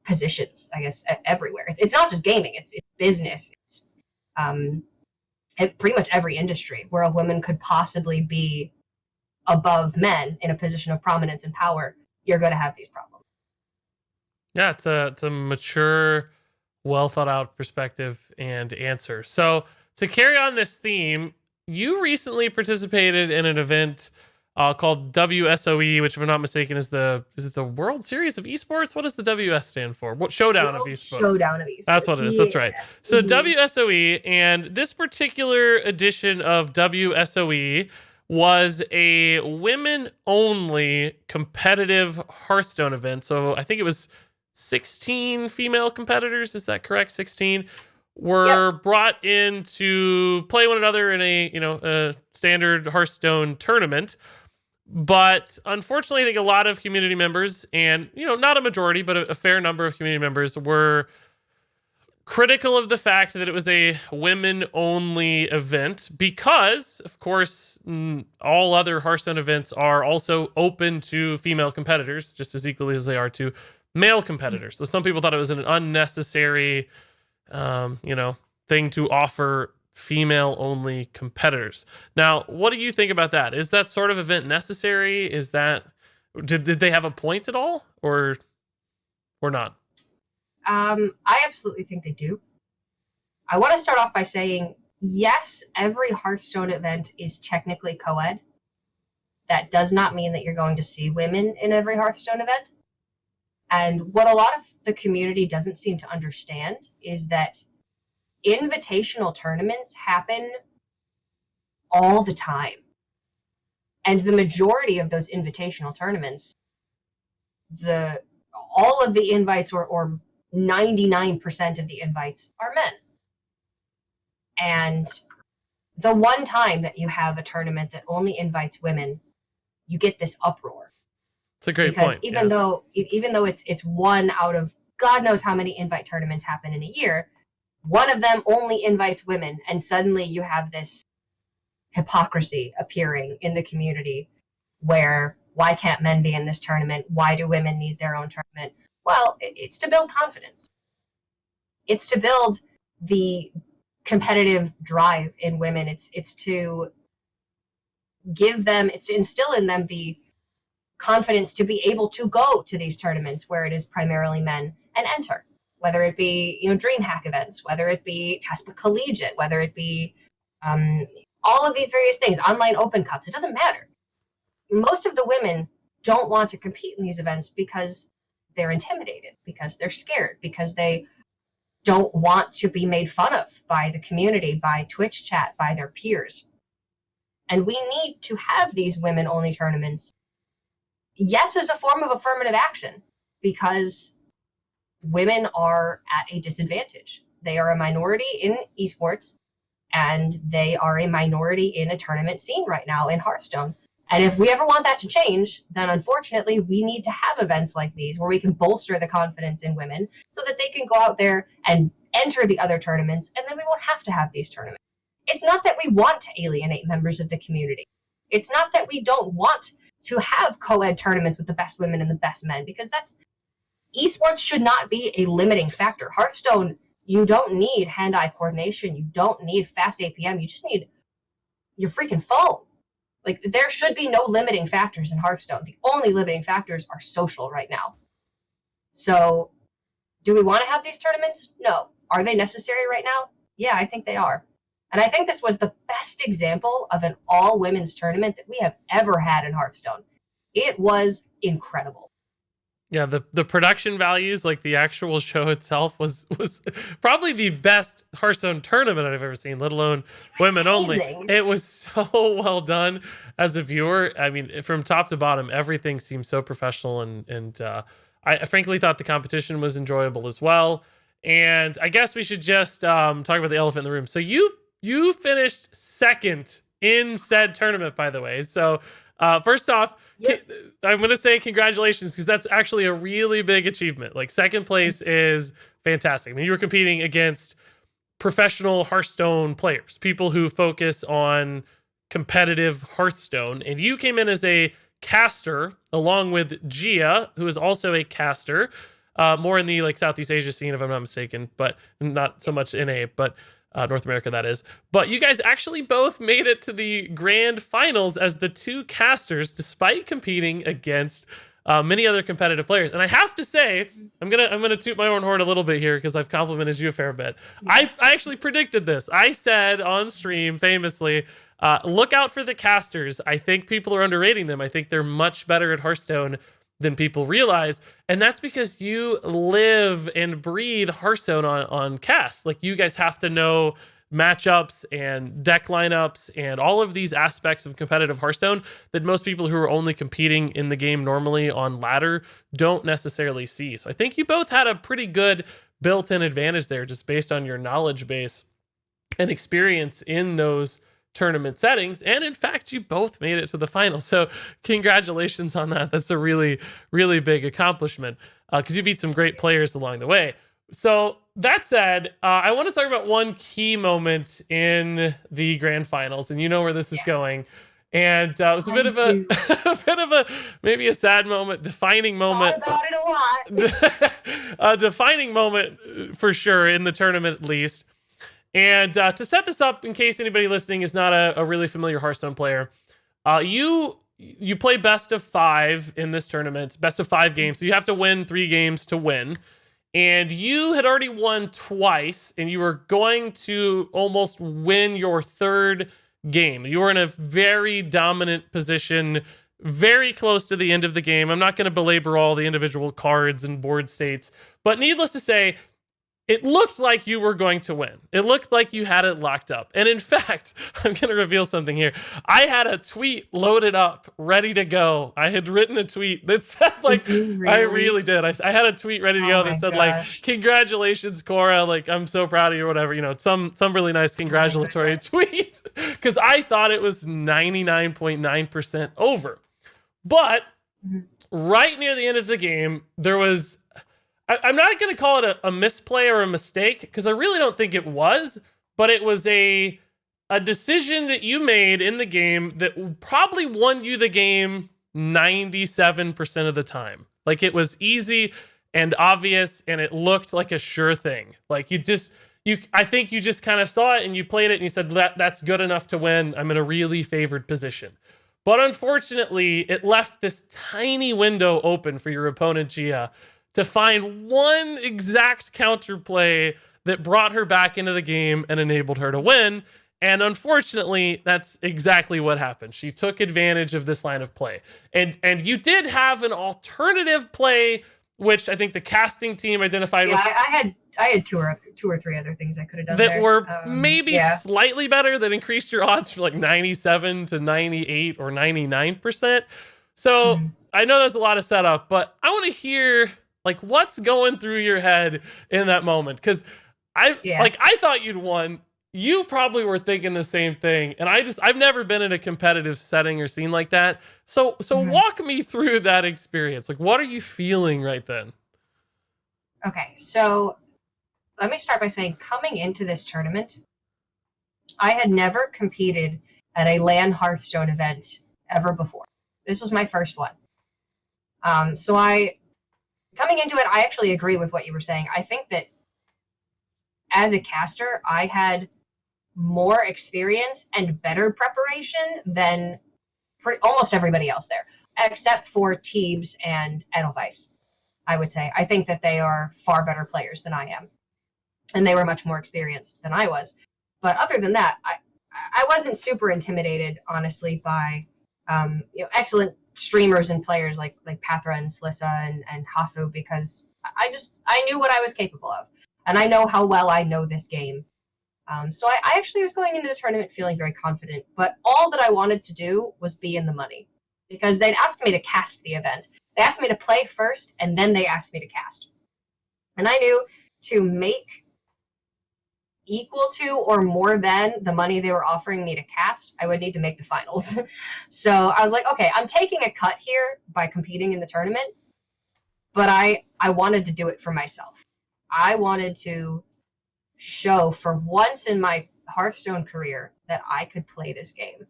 positions, I guess, everywhere. It's not just gaming, it's business. It's pretty much every industry where a woman could possibly be above men in a position of prominence and power, you're going to have these problems. Yeah, it's a mature, well thought out perspective and answer. So to carry on this theme, you recently participated in an event called WSOE, which, if I'm not mistaken, is it the World Series of Esports? What does the WS stand for? What Showdown of Esports? Showdown of Esports. That's what it is. That's right. So WSOE, and this particular edition of WSOE was a women-only competitive Hearthstone event. So I think it was 16 female competitors. Is that correct? 16 were brought in to play one another in a standard Hearthstone tournament. But unfortunately, I think a lot of community members, and not a majority, but a fair number of community members, were critical of the fact that it was a women-only event because, of course, all other Hearthstone events are also open to female competitors, just as equally as they are to male competitors. So some people thought it was an unnecessary, thing to offer female-only competitors. Now, what do you think about that? Is that sort of event necessary? Did they have a point at all, or not? I absolutely think they do. I want to start off by saying, yes, every Hearthstone event is technically co-ed. That does not mean that you're going to see women in every Hearthstone event. And what a lot of the community doesn't seem to understand is that invitational tournaments happen all the time. And the majority of those invitational tournaments, all of the invites or 99% of the invites are men. And the one time that you have a tournament that only invites women, you get this uproar. It's a great point. Even though it's one out of God knows how many invite tournaments happen in a year, one of them only invites women, and suddenly you have this hypocrisy appearing in the community, where why can't men be in this tournament? Why do women need their own tournament? Well, it's to build confidence. It's to build the competitive drive in women. It's to give them, it's to instill in them the confidence to be able to go to these tournaments where it is primarily men and enter, whether it be, you know, DreamHack events, whether it be TESPA Collegiate, whether it be all of these various things, online open cups. It doesn't matter. Most of the women don't want to compete in these events because they're intimidated, because they're scared, because they don't want to be made fun of by the community, by Twitch chat, by their peers. And we need to have these women-only tournaments, yes, as a form of affirmative action, because women are at a disadvantage. They are a minority in esports, and they are a minority in a tournament scene right now in Hearthstone. And if we ever want that to change, then unfortunately we need to have events like these where we can bolster the confidence in women so that they can go out there and enter the other tournaments, and then we won't have to have these tournaments. It's not that we want to alienate members of the community. It's not that we don't want to have co-ed tournaments with the best women and the best men, because esports should not be a limiting factor. Hearthstone, you don't need hand-eye coordination. You don't need fast APM. You just need your freaking phone. Like, there should be no limiting factors in Hearthstone. The only limiting factors are social right now. So, do we want to have these tournaments? No. Are they necessary right now? Yeah, I think they are. And I think this was the best example of an all-women's tournament that we have ever had in Hearthstone. It was incredible. Yeah, the production values, like the actual show itself, was probably the best Hearthstone tournament I've ever seen, let alone women amazing. only. It was so well done as a viewer. I mean, from top to bottom, everything seemed so professional, and I frankly thought the competition was enjoyable as well. And I guess we should just talk about the elephant in the room. So you finished second in said tournament, by the way. So first off, yep. I'm going to say congratulations, because that's actually a really big achievement. Like, second place is fantastic. I mean, you were competing against professional Hearthstone players, people who focus on competitive Hearthstone, and you came in as a caster along with Gia, who is also a caster, more in the like Southeast Asia scene, if I'm not mistaken, but not so much NA, but North America, that is. But you guys actually both made it to the grand finals as the two casters, despite competing against many other competitive players. And I have to say, I'm gonna toot my own horn a little bit here, because I've complimented you a fair bit. I actually predicted this. I said on stream famously, look out for the casters. I think people are underrating them. I think they're much better at Hearthstone than people realize, and that's because you live and breathe Hearthstone on cast. Like, you guys have to know matchups and deck lineups and all of these aspects of competitive Hearthstone that most people who are only competing in the game normally on ladder don't necessarily see. So I think you both had a pretty good built-in advantage there, just based on your knowledge base and experience in those tournament settings. And in fact, you both made it to the final. So congratulations on that. That's a really, really big accomplishment, because you beat some great players along the way. So that said, I want to talk about one key moment in the grand finals, and you know where this is going. And it was a bit of a maybe a sad moment, defining moment. Thought about it a lot. A defining moment for sure in the tournament, at least. And to set this up, in case anybody listening is not a really familiar Hearthstone player, you play best of 5 in this tournament, best of 5 games. So you have to win 3 games to win. And you had already won twice, and you were going to almost win your 3rd game. You were in a very dominant position, very close to the end of the game. I'm not going to belabor all the individual cards and board states, but needless to say, it looked like you were going to win. It looked like you had it locked up. And in fact, I'm going to reveal something here. I had a tweet loaded up, ready to go. I had written a tweet that said, like, really? I really did. I had a tweet ready to go that said, like, congratulations, Cora. Like, I'm so proud of you or whatever. You know, some really nice congratulatory tweet. Because I thought it was 99.9% over. But right near the end of the game, there was... I'm not going to call it a misplay or a mistake, because I really don't think it was, but it was a a decision that you made in the game that probably won you the game 97% of the time. Like, it was easy and obvious, and it looked like a sure thing. Like, I think you just kind of saw it and you played it and you said, that's good enough to win. I'm in a really favored position. But unfortunately, it left this tiny window open for your opponent, Gia, to find one exact counterplay that brought her back into the game and enabled her to win. And unfortunately, that's exactly what happened. She took advantage of this line of play. And you did have an alternative play, which I think the casting team identified with. I had two or three other things I could have done that there. were maybe slightly better, that increased your odds from like 97 to 98 or 99%. So I know there's a lot of setup, but I want to hear like what's going through your head in that moment. Because I thought you'd won. You probably were thinking the same thing. And I've never been in a competitive setting or scene like that. So walk me through that experience. Like, what are you feeling right then? Okay, so let me start by saying, coming into this tournament, I had never competed at a LAN Hearthstone event ever before. This was my first one. Coming into it, I actually agree with what you were saying. I think that as a caster, I had more experience and better preparation than almost everybody else there, except for Teebs and Edelweiss, I would say. I think that they are far better players than I am, and they were much more experienced than I was. But other than that, I wasn't super intimidated, honestly, by excellent streamers and players like Pathra and Slissa and Hafu, because I knew what I was capable of, and I know how well I know this game. So I actually was going into the tournament feeling very confident, but all that I wanted to do was be in the money, because they'd asked me to cast the event. They asked me to play first, and then they asked me to cast. And I knew to make equal to or more than the money they were offering me to cast, I would need to make the finals. So I was like, okay, I'm taking a cut here by competing in the tournament, but I wanted to do it for myself. I wanted to show for once in my Hearthstone career that I could play this game.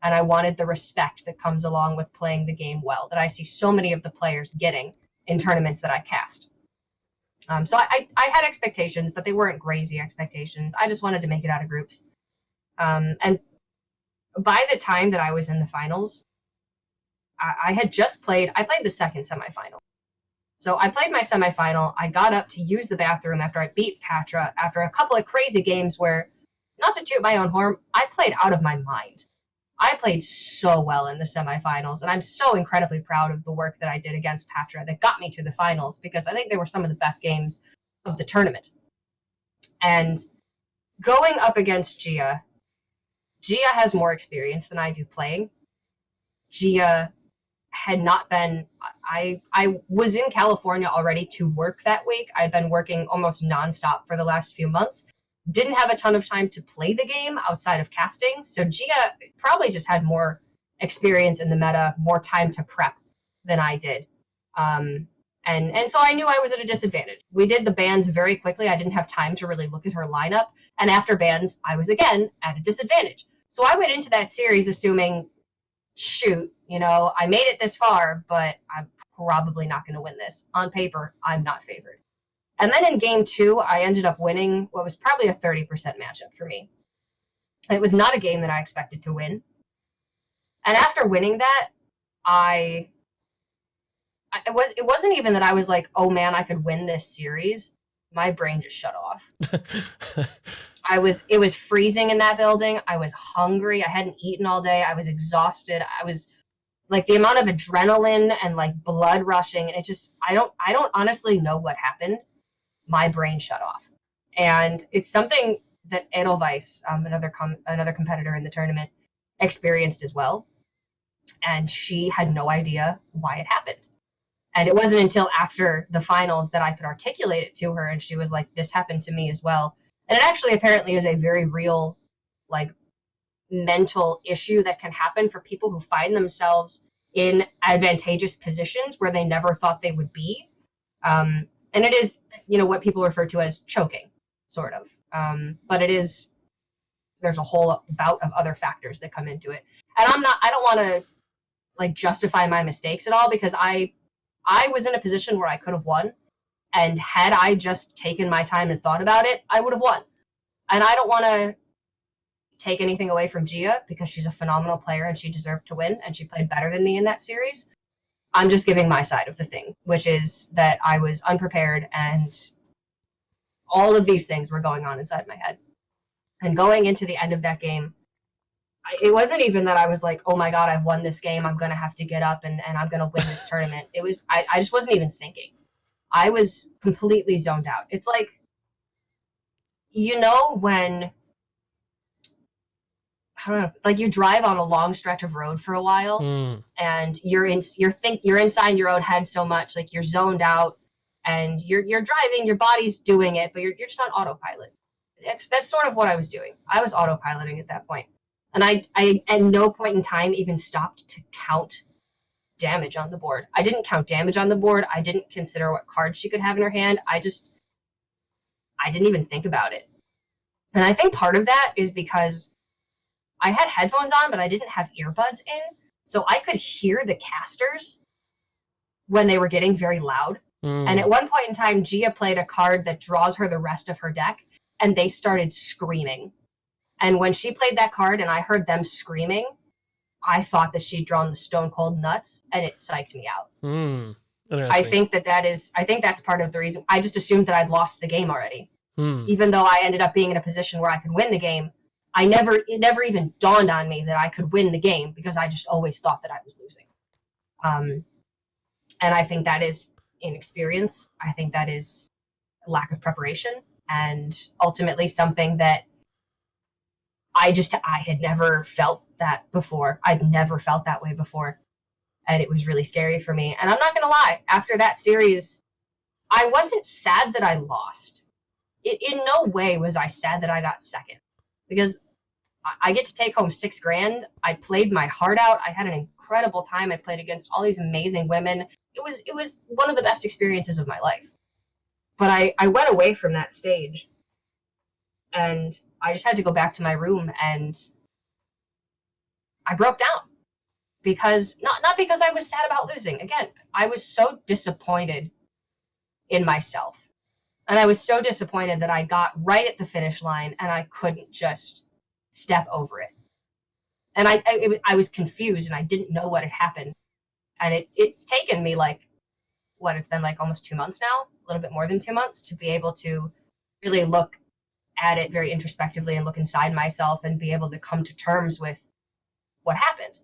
And I wanted the respect that comes along with playing the game well, that I see so many of the players getting in tournaments that I cast. So I had expectations, but they weren't crazy expectations. I just wanted to make it out of groups. And by the time that I was in the finals, I played the second semifinal. So I played my semifinal. I got up to use the bathroom after I beat Patra, after a couple of crazy games where, not to toot my own horn, I played out of my mind. I played so well in the semifinals, and I'm so incredibly proud of the work that I did against Patra that got me to the finals, because I think they were some of the best games of the tournament. And going up against Gia has more experience than I do playing. Gia had not been, I was in California already to work that week. I'd been working almost nonstop for the last few months. Didn't have a ton of time to play the game outside of casting, so Gia probably just had more experience in the meta, more time to prep than I did. And so I knew I was at a disadvantage. We did the bans very quickly. I didn't have time to really look at her lineup, and after bans, I was again at a disadvantage. So I went into that series assuming, shoot, I made it this far, but I'm probably not going to win this. On paper, I'm not favored. And then in game 2, I ended up winning what was probably a 30% matchup for me. It was not a game that I expected to win. And after winning that, it wasn't even that I was like, oh man, I could win this series. My brain just shut off. It was freezing in that building. I was hungry. I hadn't eaten all day. I was exhausted. I was like, the amount of adrenaline and like blood rushing, and it just, I don't honestly know what happened. My brain shut off. And it's something that Edelweiss, another competitor in the tournament, experienced as well. And she had no idea why it happened. And it wasn't until after the finals that I could articulate it to her, and she was like, this happened to me as well. And it actually apparently is a very real, like, mental issue that can happen for people who find themselves in advantageous positions where they never thought they would be. And it is, what people refer to as choking, sort of. But it is there's a whole bout of other factors that come into it. And I don't want to like justify my mistakes at all, because I was in a position where I could have won, and had I just taken my time and thought about it, I would have won. And I don't want to take anything away from Gia, because she's a phenomenal player and she deserved to win, and she played better than me in that series. I'm just giving my side of the thing, which is that I was unprepared and all of these things were going on inside my head. And going into the end of that game, it wasn't even that I was like, oh my God, I've won this game, I'm going to have to get up and I'm going to win this tournament. It was, I just wasn't even thinking. I was completely zoned out. It's like, you know, when, I don't know, like you drive on a long stretch of road for a while and you're inside your own head so much, like you're zoned out and you're driving, your body's doing it, but you're just on autopilot. That's sort of what I was doing. I was autopiloting at that point. And I at no point in time even stopped to count damage on the board. I didn't count damage on the board. I didn't consider what cards she could have in her hand. I didn't even think about it. And I think part of that is because I had headphones on, but I didn't have earbuds in. So I could hear the casters when they were getting very loud. And at one point in time, Gia played a card that draws her the rest of her deck, and they started screaming. And when she played that card and I heard them screaming, I thought that she'd drawn the Stone Cold Nuts, and it psyched me out. I think that's part of the reason. I just assumed that I'd lost the game already. Even though I ended up being in a position where I could win the game, it never even dawned on me that I could win the game, because I just always thought that I was losing. And I think that is inexperience. I think that is lack of preparation, and ultimately something that I had never felt that before. I'd never felt that way before. And it was really scary for me. And I'm not going to lie, after that series, I wasn't sad that I lost. In no way was I sad that I got second, because I get to take home $6,000. I played my heart out. I had an incredible time. I played against all these amazing women. It was one of the best experiences of my life. But I went away from that stage, and I just had to go back to my room, and I broke down, because not because I was sad about losing. Again, I was so disappointed in myself, and I was so disappointed that I got right at the finish line and I couldn't just step over it. And I was confused, and I didn't know what had happened. And it's taken me it's been like almost 2 months now, a little bit more than 2 months, to be able to really look at it very introspectively and look inside myself and be able to come to terms with what happened.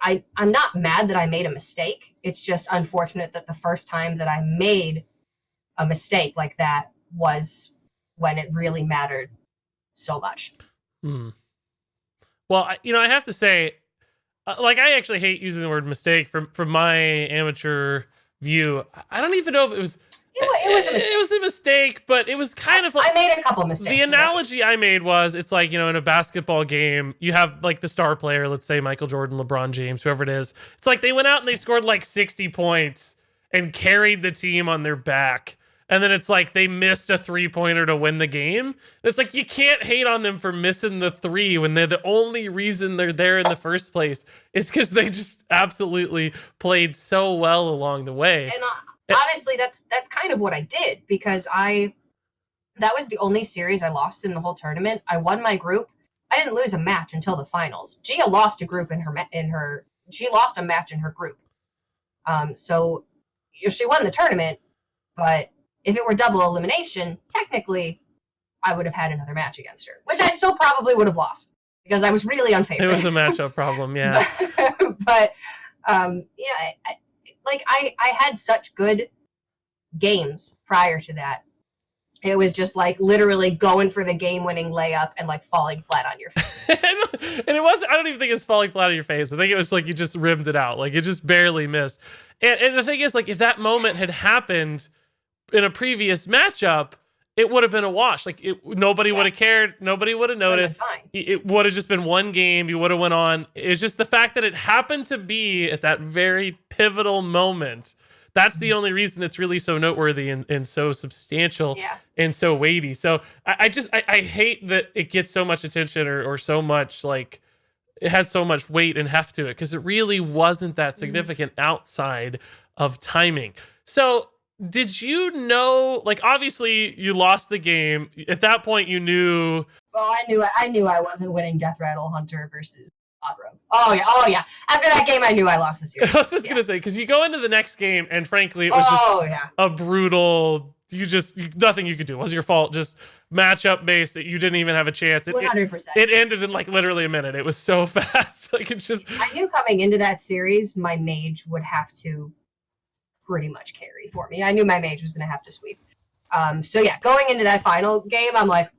I'm not mad that I made a mistake. It's just unfortunate that the first time that I made a mistake like that was when it really mattered so much. Well, I have to say, I actually hate using the word mistake from my amateur view. I don't even know if it was. It was a mistake. It was a mistake, but it was kind of like, I made a couple mistakes. The analogy I made was, it's like, in a basketball game, you have like the star player, let's say Michael Jordan, LeBron James, whoever it is. It's like they went out and they scored like 60 points and carried the team on their back. And then it's like they missed a 3-pointer to win the game. And it's like, you can't hate on them for missing the 3 when they're the only reason they're there in the first place is because they just absolutely played so well along the way. And honestly, that's kind of what I did, because that was the only series I lost in the whole tournament. I won my group. I didn't lose a match until the finals. Gia lost a group she lost a match in her group. So she won the tournament, but if it were double elimination, technically I would have had another match against her, which I still probably would have lost, because I was really unfavorable. It was a matchup problem, yeah. But I had such good games prior to that. It was just like literally going for the game-winning layup and like falling flat on your face. And it was, I don't even think it's falling flat on your face. I think it was like you just rimmed it out. Like it just barely missed. And the thing is, like, if that moment had happened in a previous matchup, it would have been a wash. Like nobody would have cared. Nobody would have noticed. It would have just been one game. You would have went on. It's just the fact that it happened to be at that very pivotal moment that's the only reason it's really so noteworthy and so substantial Yeah. and so weighty. So I hate that it gets so much attention or so much like it has so much weight and heft to it because it really wasn't that significant outside of timing. So did you know, like, obviously you lost the game. At that point, you knew. Well, I knew I wasn't winning Death Rattle Hunter versus Odd Rogue. Oh yeah. After that game, I knew I lost the series. I was just gonna say, because you go into the next game, and frankly, it was just a brutal. Nothing you could do. It wasn't your fault. Just matchup based that you didn't even have a chance. 100%. It ended in like literally a minute. It was so fast. Like it's just. I knew coming into that series, my mage would have to pretty much carry for me. I knew my mage was going to have to sweep. So yeah, going into that final game, I'm like,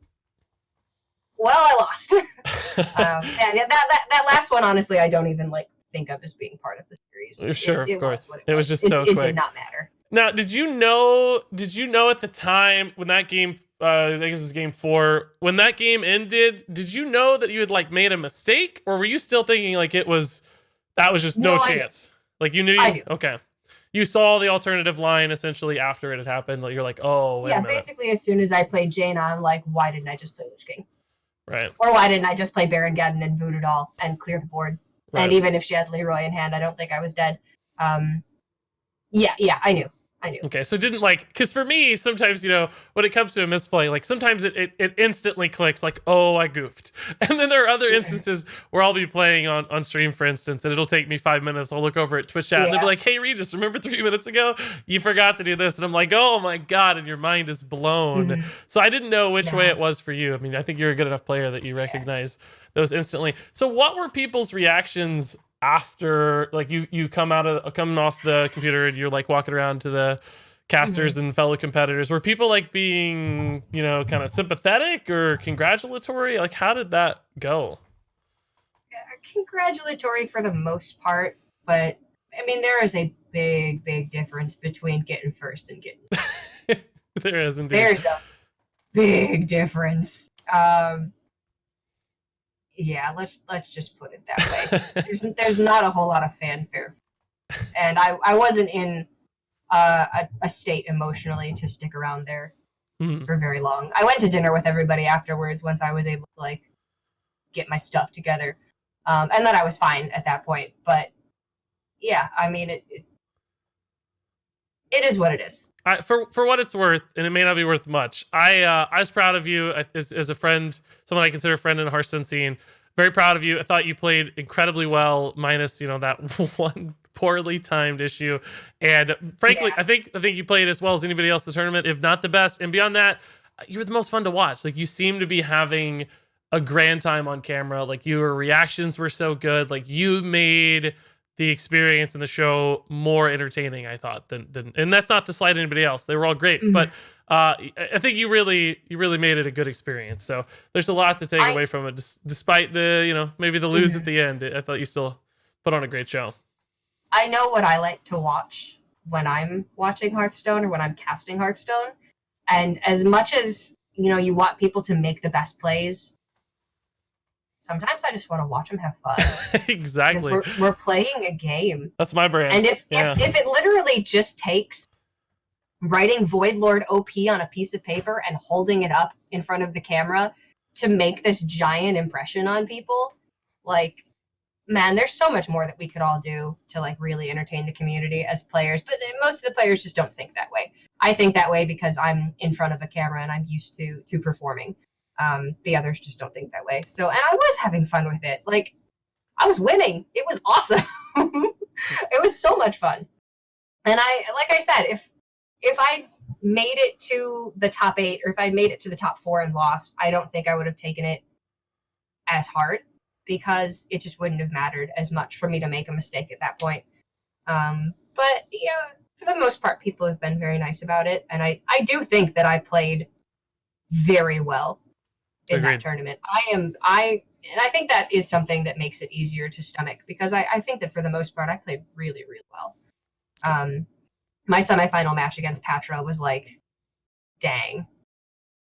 well, I lost. That last one, honestly, I don't even like think of as being part of the series. Sure, of course. It was just so quick. It did not matter. Now, did you know at the time when that game, I guess it was game 4, when that game ended, did you know that you had like made a mistake, or were you still thinking like that was just no chance? Like you knew I knew. Okay. You saw the alternative line essentially after it had happened. Like you're like, oh, wait a minute. Basically as soon as I played Jaina, I'm like, why didn't I just play Lich King? Right. Or why didn't I just play Baron Geddon and Voodoo Doll and clear the board? Right. And even if she had Leroy in hand, I don't think I was dead. Yeah, I knew. Okay, so it didn't because for me, sometimes, when it comes to a misplay, like sometimes it instantly clicks like, oh, I goofed. And then there are other instances where I'll be playing on stream, for instance, and it'll take me 5 minutes. I'll look over at Twitch chat and they'll be like, hey, Regis, remember 3 minutes ago? You forgot to do this. And I'm like, oh my God, and your mind is blown. So I didn't know which way it was for you. I mean, I think you're a good enough player that you recognize those instantly. So what were people's reactions after, like, you coming off the computer and you're like walking around to the casters and fellow competitors? Were people like being, kind of sympathetic or congratulatory? Like, how did that go? Congratulatory for the most part, but I mean, there is a big difference between getting first and getting second. There is indeed. There's a big difference. Yeah, let's just put it that way. There's not a whole lot of fanfare, and I wasn't in a state emotionally to stick around there for very long. I went to dinner with everybody afterwards once I was able to like get my stuff together, and then I was fine at that point. But yeah, I mean it is what it is. For what it's worth, and it may not be worth much, I was proud of you as a friend, someone I consider a friend in the Hearthstone scene. Very proud of you. I thought you played incredibly well, minus that one poorly timed issue. And frankly, I think you played as well as anybody else in the tournament, if not the best. And beyond that, you were the most fun to watch. Like, you seem to be having a grand time on camera. Like, your reactions were so good. Like, you made the experience in the show more entertaining, I thought, than and that's not to slight anybody else. They were all great, but I think you really made it a good experience. So there's a lot to take away from it, despite the maybe the lose at the end. I thought you still put on a great show. I know what I like to watch when I'm watching Hearthstone or when I'm casting Hearthstone, and as much as you want people to make the best plays, sometimes I just want to watch them have fun. Exactly. We're playing a game. That's my brand. And if it literally just takes writing Void Lord OP on a piece of paper and holding it up in front of the camera to make this giant impression on people, like, man, there's so much more that we could all do to like really entertain the community as players. But most of the players just don't think that way. I think that way because I'm in front of a camera and I'm used to performing. The others just don't think that way. So, and I was having fun with it. Like, I was winning. It was awesome. It was so much fun. And like I said, if I made it to the top 8 or if I made it to the top 4 and lost, I don't think I would have taken it as hard because it just wouldn't have mattered as much for me to make a mistake at that point. But for the most part, people have been very nice about it. And I do think that I played very well in that tournament. And I think that is something that makes it easier to stomach because I think that for the most part I played really, really well. My semifinal match against Patra was like, dang.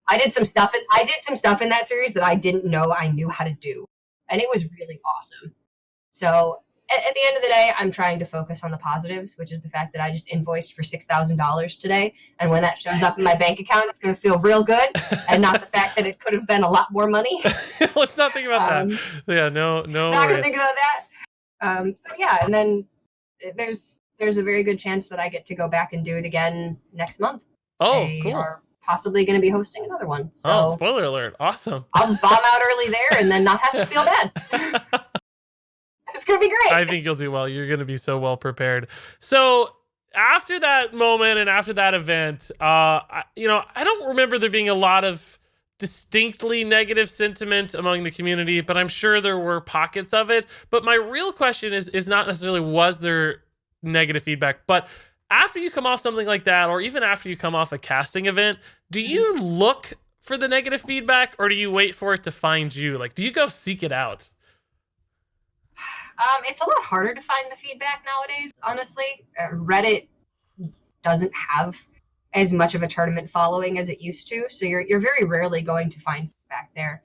I did some stuff in that series that I didn't know I knew how to do. And it was really awesome. So at the end of the day, I'm trying to focus on the positives, which is the fact that I just invoiced for $6,000 today. And when that shows up in my bank account, it's going to feel real good, and not the fact that it could have been a lot more money. Let's not think about that. Yeah, no not going to worries. think about that. But yeah, and then there's a very good chance that I get to go back and do it again next month. Oh, cool. Are possibly going to be hosting another one. So oh, spoiler alert. Awesome. I'll just bomb out early there and then not have to feel bad. It's going to be great. I think you'll do well. You're going to be so well prepared. So after that moment and after that event, I don't remember there being a lot of distinctly negative sentiment among the community, but I'm sure there were pockets of it. But my real question is not necessarily was there negative feedback, but after you come off something like that, or even after you come off a casting event, do you look for the negative feedback, or do you wait for it to find you? Like, do you go seek it out? It's a lot harder to find the feedback nowadays, honestly. Reddit doesn't have as much of a tournament following as it used to, so you're very rarely going to find feedback there.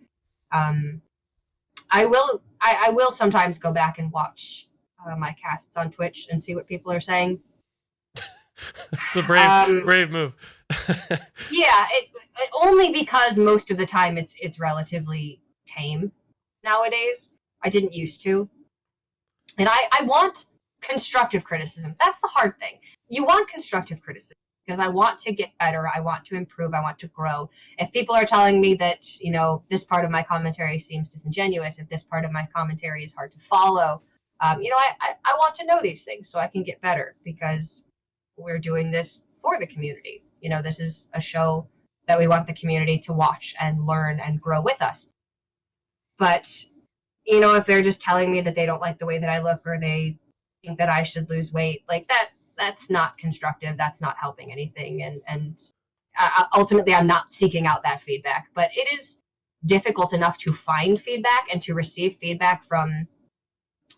I will sometimes go back and watch my casts on Twitch and see what people are saying. It's a brave move. Yeah, only because most of the time it's relatively tame nowadays. I didn't used to. And I want constructive criticism. That's the hard thing. You want constructive criticism because I want to get better. I want to improve. I want to grow. If people are telling me that, this part of my commentary seems disingenuous, if this part of my commentary is hard to follow, I want to know these things so I can get better, because we're doing this for the community. This is a show that we want the community to watch and learn and grow with us. But if they're just telling me that they don't like the way that I look, or they think that I should lose weight, like that's not constructive. That's not helping anything. And ultimately, I'm not seeking out that feedback. But it is difficult enough to find feedback and to receive feedback from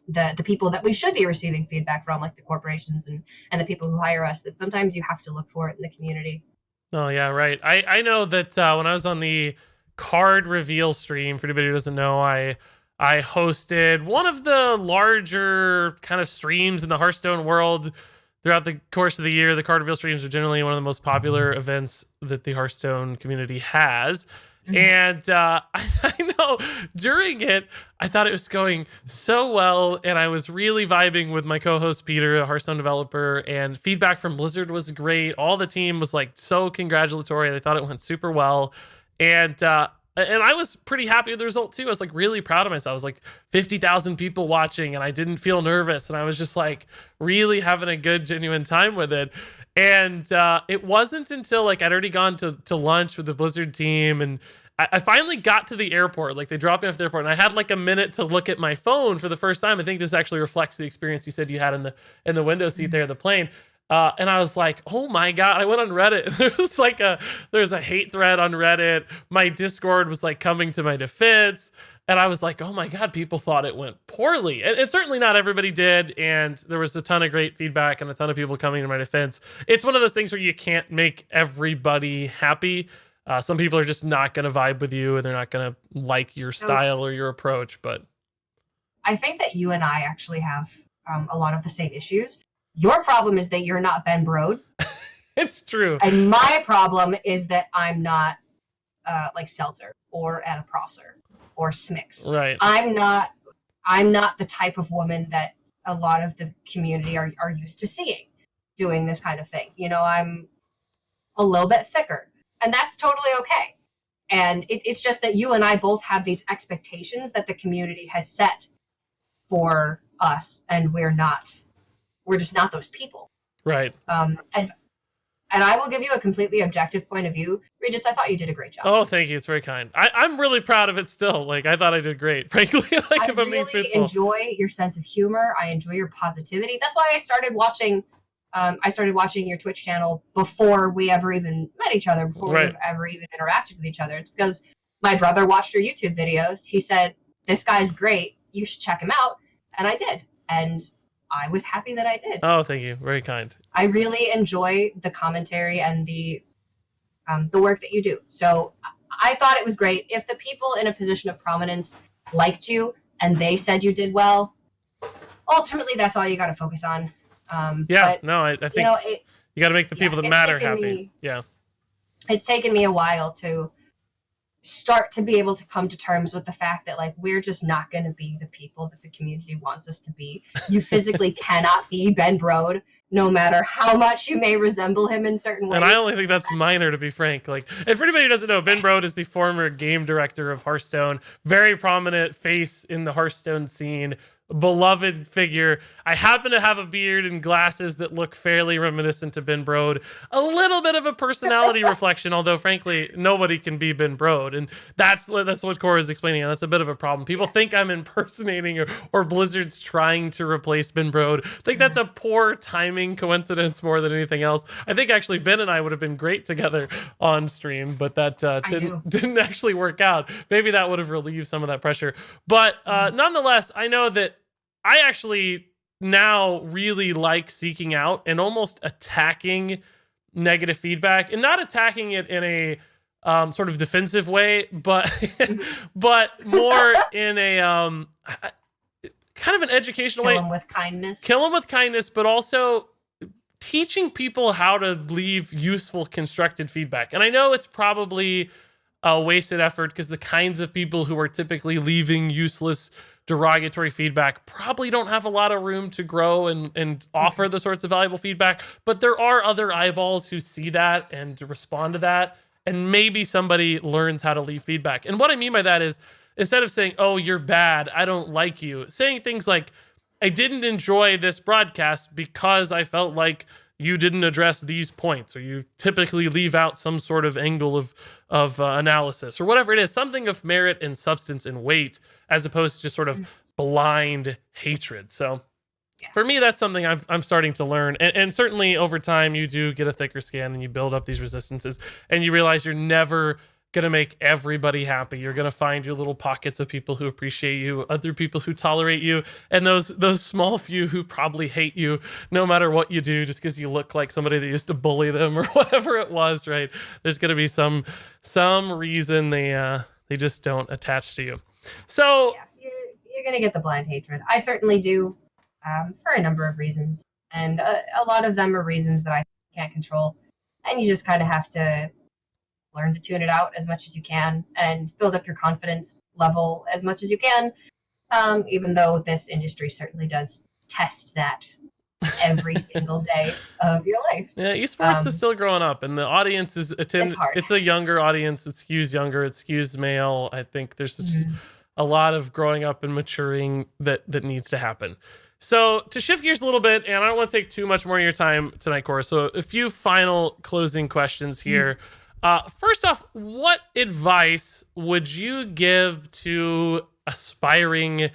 the people that we should be receiving feedback from, like the corporations and the people who hire us, that sometimes you have to look for it in the community. Oh, yeah, right. I know that when I was on the card reveal stream, for anybody who doesn't know, I hosted one of the larger kind of streams in the Hearthstone world throughout the course of the year. The card reveal streams are generally one of the most popular events that the Hearthstone community has. And I know during it, I thought it was going so well, and I was really vibing with my co-host Peter, a Hearthstone developer, and feedback from Blizzard was great. All the team was like so congratulatory. They thought it went super well. And I was pretty happy with the result too. I was like really proud of myself. I was like 50,000 people watching, and I didn't feel nervous. And I was just like really having a good, genuine time with it. And it wasn't until like I'd already gone to lunch with the Blizzard team, and I finally got to the airport. Like they dropped me off at the airport, and I had like a minute to look at my phone for the first time. I think this actually reflects the experience you said you had in the window seat there of the plane. And I was like, oh my God, I went on Reddit. There's a hate thread on Reddit. My Discord was like coming to my defense. And I was like, oh my God, people thought it went poorly. And certainly not everybody did. And there was a ton of great feedback and a ton of people coming to my defense. It's one of those things where you can't make everybody happy. Some people are just not going to vibe with you, and they're not going to like your style or your approach. But I think that you and I actually have a lot of the same issues. Your problem is that you're not Ben Brode. It's true. And my problem is that I'm not like Seltzer or Anna Prosser or Smix. Right. I'm not the type of woman that a lot of the community are used to seeing doing this kind of thing. I'm a little bit thicker, and that's totally okay. And it's just that you and I both have these expectations that the community has set for us, and we're just not those people. Right. And I will give you a completely objective point of view. Regis, I thought you did a great job. Oh, thank you. It's very kind. I'm really proud of it still. Like, I thought I did great, frankly. Like, if I'm being truthful. I really enjoy your sense of humor. I enjoy your positivity. That's why I started watching your Twitch channel before we ever even met each other, before we ever even interacted with each other. It's because my brother watched your YouTube videos. He said, this guy's great. You should check him out. And I did. And I was happy that I did. Oh, thank you. Very kind. I really enjoy the commentary and the work that you do. So I thought it was great. If the people in a position of prominence liked you and they said you did well, ultimately that's all you got to focus on. Yeah, But no, I think you know, you got to make the people that matter happy. It's taken me a while to start to be able to come to terms with the fact that like we're just not going to be the people that the community wants us to be. You physically cannot be Ben Brode, no matter how much you may resemble him in certain ways. And I only think that's minor, to be frank. Like, and for anybody who doesn't know, Ben Brode is the former game director of Hearthstone, very prominent face in the Hearthstone scene, beloved figure. I happen to have a beard and glasses that look fairly reminiscent to Ben Brode. A little bit of a personality reflection, although frankly, nobody can be Ben Brode. And that's what Cora is explaining. That's a bit of a problem. People think I'm impersonating or Blizzard's trying to replace Ben Brode. I think that's a poor timing coincidence more than anything else. I think actually Ben and I would have been great together on stream, but that didn't actually work out. Maybe that would have relieved some of that pressure. But nonetheless, I know that I actually now really like seeking out and almost attacking negative feedback, and not attacking it in a sort of defensive way, but but more in a kind of an educational way. Kill them with kindness. Kill them with kindness, but also teaching people how to leave useful, constructed feedback. And I know it's probably a wasted effort because the kinds of people who are typically leaving useless, derogatory feedback probably don't have a lot of room to grow and offer the sorts of valuable feedback. But there are other eyeballs who see that and respond to that. And maybe somebody learns how to leave feedback. And what I mean by that is, instead of saying, oh, you're bad, I don't like you, saying things like, I didn't enjoy this broadcast because I felt like you didn't address these points, or you typically leave out some sort of angle of analysis, or whatever it is, something of merit and substance and weight, as opposed to just sort of blind hatred. So for me, that's something I'm starting to learn. And certainly over time, you do get a thicker skin and you build up these resistances, and you realize you're never going to make everybody happy. You're going to find your little pockets of people who appreciate you, other people who tolerate you, and those small few who probably hate you no matter what you do, just because you look like somebody that used to bully them or whatever it was, right? There's going to be some reason they just don't attach to you. So yeah, you're going to get the blind hatred. I certainly do, for a number of reasons. And a lot of them are reasons that I can't control. And you just kind of have to learn to tune it out as much as you can and build up your confidence level as much as you can, even though this industry certainly does test that every single day of your life. Yeah, esports is still growing up, and the audience is it's a younger audience. It skews younger. It skews male. I think there's just a lot of growing up and maturing that needs to happen. So to shift gears a little bit, and I don't want to take too much more of your time tonight, Cora, so a few final closing questions here. First off, what advice would you give to aspiring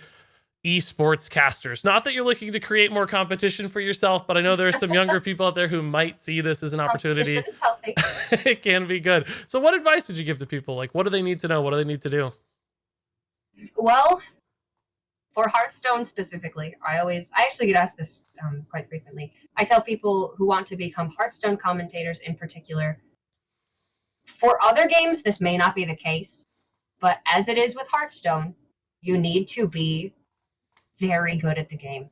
esports casters? Not that you're looking to create more competition for yourself, but I know there are some younger people out there who might see this as an opportunity. Competition is healthy. It can be good. So what advice would you give to people? Like, what do they need to know? What do they need to do? Well, for Hearthstone specifically, I actually get asked this quite frequently. I tell people who want to become Hearthstone commentators in particular, for other games, this may not be the case, but as it is with Hearthstone, you need to be very good at the game.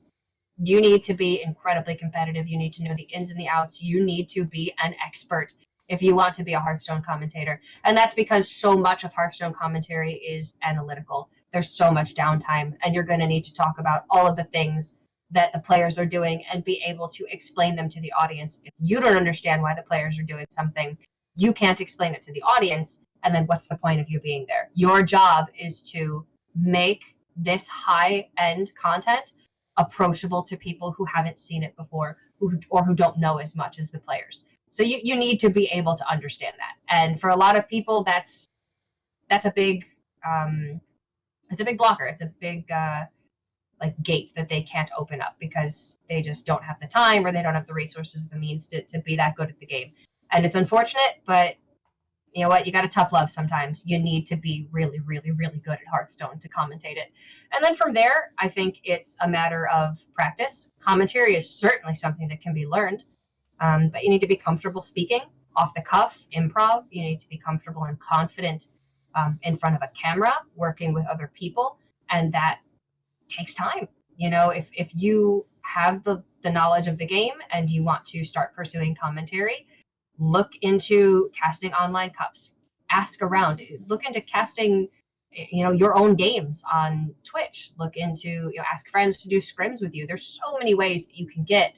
You need to be incredibly competitive. You need to know the ins and the outs. You need to be an expert if you want to be a Hearthstone commentator. And that's because so much of Hearthstone commentary is analytical. There's so much downtime, and you're going to need to talk about all of the things that the players are doing and be able to explain them to the audience. If you don't understand why the players are doing something, you can't explain it to the audience, and then what's the point of you being there? Your job is to make this high-end content approachable to people who haven't seen it before, or who don't know as much as the players. So you need to be able to understand that. And for a lot of people, that's a big it's a big blocker. It's a big like gate that they can't open up because they just don't have the time, or they don't have the resources, the means to be that good at the game. And it's unfortunate, but you know what? You got to tough love sometimes. You need to be really, really, really good at Hearthstone to commentate it. And then from there, I think it's a matter of practice. Commentary is certainly something that can be learned, but you need to be comfortable speaking off the cuff, improv. You need to be comfortable and confident in front of a camera, working with other people, and that takes time. if you have the knowledge of the game and you want to start pursuing commentary, look into casting online cups. Ask around. Look into casting, your own games on Twitch. Look into, ask friends to do scrims with you. There's so many ways that you can get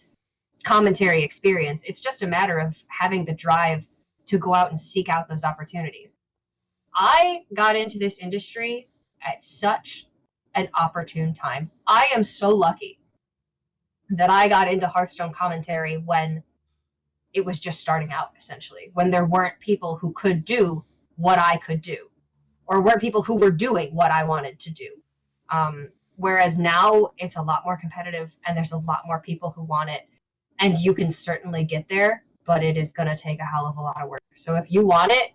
commentary experience. It's just a matter of having the drive to go out and seek out those opportunities. I got into this industry at such an opportune time. I am so lucky that I got into Hearthstone commentary when it was just starting out, essentially, when there weren't people who could do what I could do, or weren't people who were doing what I wanted to do. Whereas now it's a lot more competitive and there's a lot more people who want it, and you can certainly get there, but it is going to take a hell of a lot of work. So if you want it,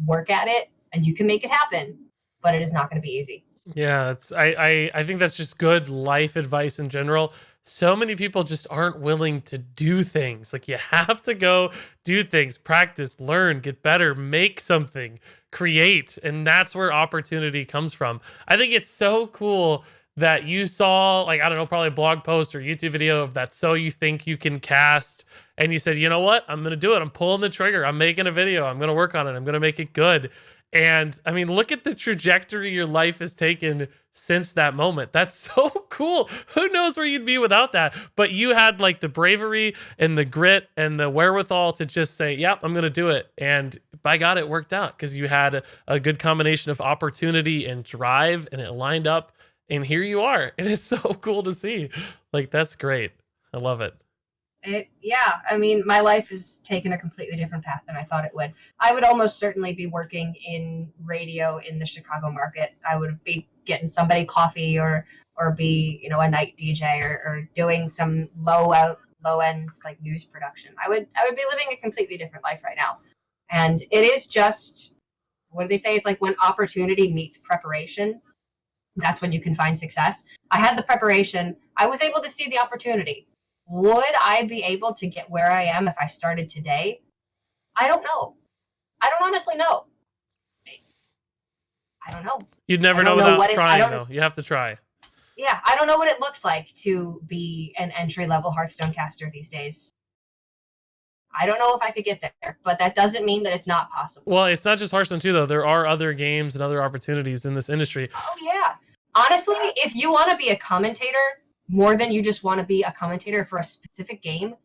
work at it, and you can make it happen, but it is not going to be easy. Yeah, I think that's just good life advice in general. So many people just aren't willing to do things. Like, you have to go do things, practice, learn, get better, make something, create, and that's where opportunity comes from. I think it's so cool that you saw, like, I don't know, probably a blog post or YouTube video of that So You Think You Can Cast, and you said, you know what, I'm going to do it. I'm pulling the trigger. I'm making a video. I'm going to work on it. I'm going to make it good. And I mean, look at the trajectory your life has taken since that moment. That's so cool. Who knows where you'd be without that? But you had like the bravery and the grit and the wherewithal to just say, yep, I'm going to do it. And by God, it worked out because you had a good combination of opportunity and drive, and it lined up. And here you are. And it's so cool to see. Like, that's great. I love it. I mean, my life has taken a completely different path than I thought it would. I would almost certainly be working in radio in the Chicago market. I would be getting somebody coffee or be, a night DJ or doing some low end like news production. I would be living a completely different life right now. And it is just, what do they say? It's like when opportunity meets preparation, that's when you can find success. I had the preparation. I was able to see the opportunity. Would I be able to get where I am if I started today? I don't know. I don't honestly know. I don't know. You'd never know without trying, though. You have to try. Yeah, I don't know what it looks like to be an entry-level Hearthstone caster these days. I don't know if I could get there, but that doesn't mean that it's not possible. Well, it's not just Hearthstone, too, though. There are other games and other opportunities in this industry. Oh, yeah. Honestly, if you want to be a commentator, more than you just want to be a commentator for a specific game,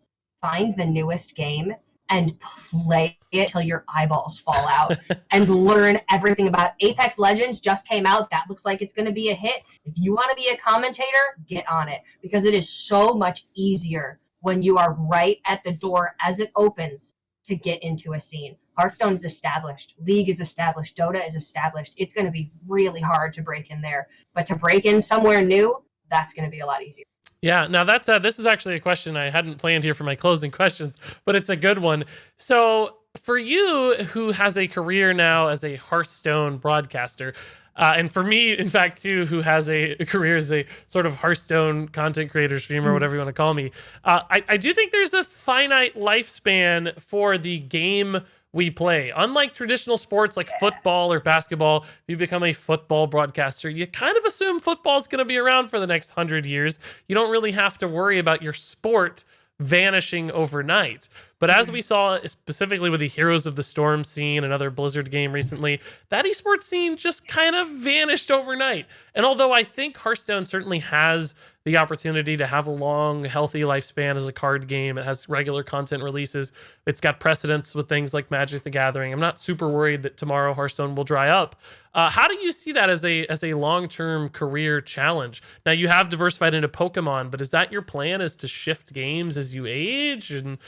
find the newest game and play it till your eyeballs fall out and learn everything about it. Apex Legends just came out. That looks like it's going to be a hit. If you want to be a commentator, get on it, because it is so much easier when you are right at the door as it opens to get into a scene. Hearthstone is established. League is established. Dota is established. It's going to be really hard to break in there. But to break in somewhere new, that's going to be a lot easier. Yeah, now that's this is actually a question I hadn't planned here for my closing questions, but it's a good one. So for you, who has a career now as a Hearthstone broadcaster, and for me, in fact, too, who has a career as a sort of Hearthstone content creator, streamer, whatever you want to call me, I do think there's a finite lifespan for the game we play. Unlike traditional sports like football or basketball, if you become a football broadcaster, you kind of assume football's going to be around for the next 100 years. You don't really have to worry about your sport vanishing overnight. But as we saw specifically with the Heroes of the Storm scene, another Blizzard game recently, that esports scene just kind of vanished overnight. And although I think Hearthstone certainly has the opportunity to have a long, healthy lifespan as a card game, it has regular content releases, it's got precedence with things like Magic the Gathering, I'm not super worried that tomorrow Hearthstone will dry up. How do you see that as a long-term career challenge? Now, you have diversified into Pokemon, but is that your plan, is to shift games as you age? And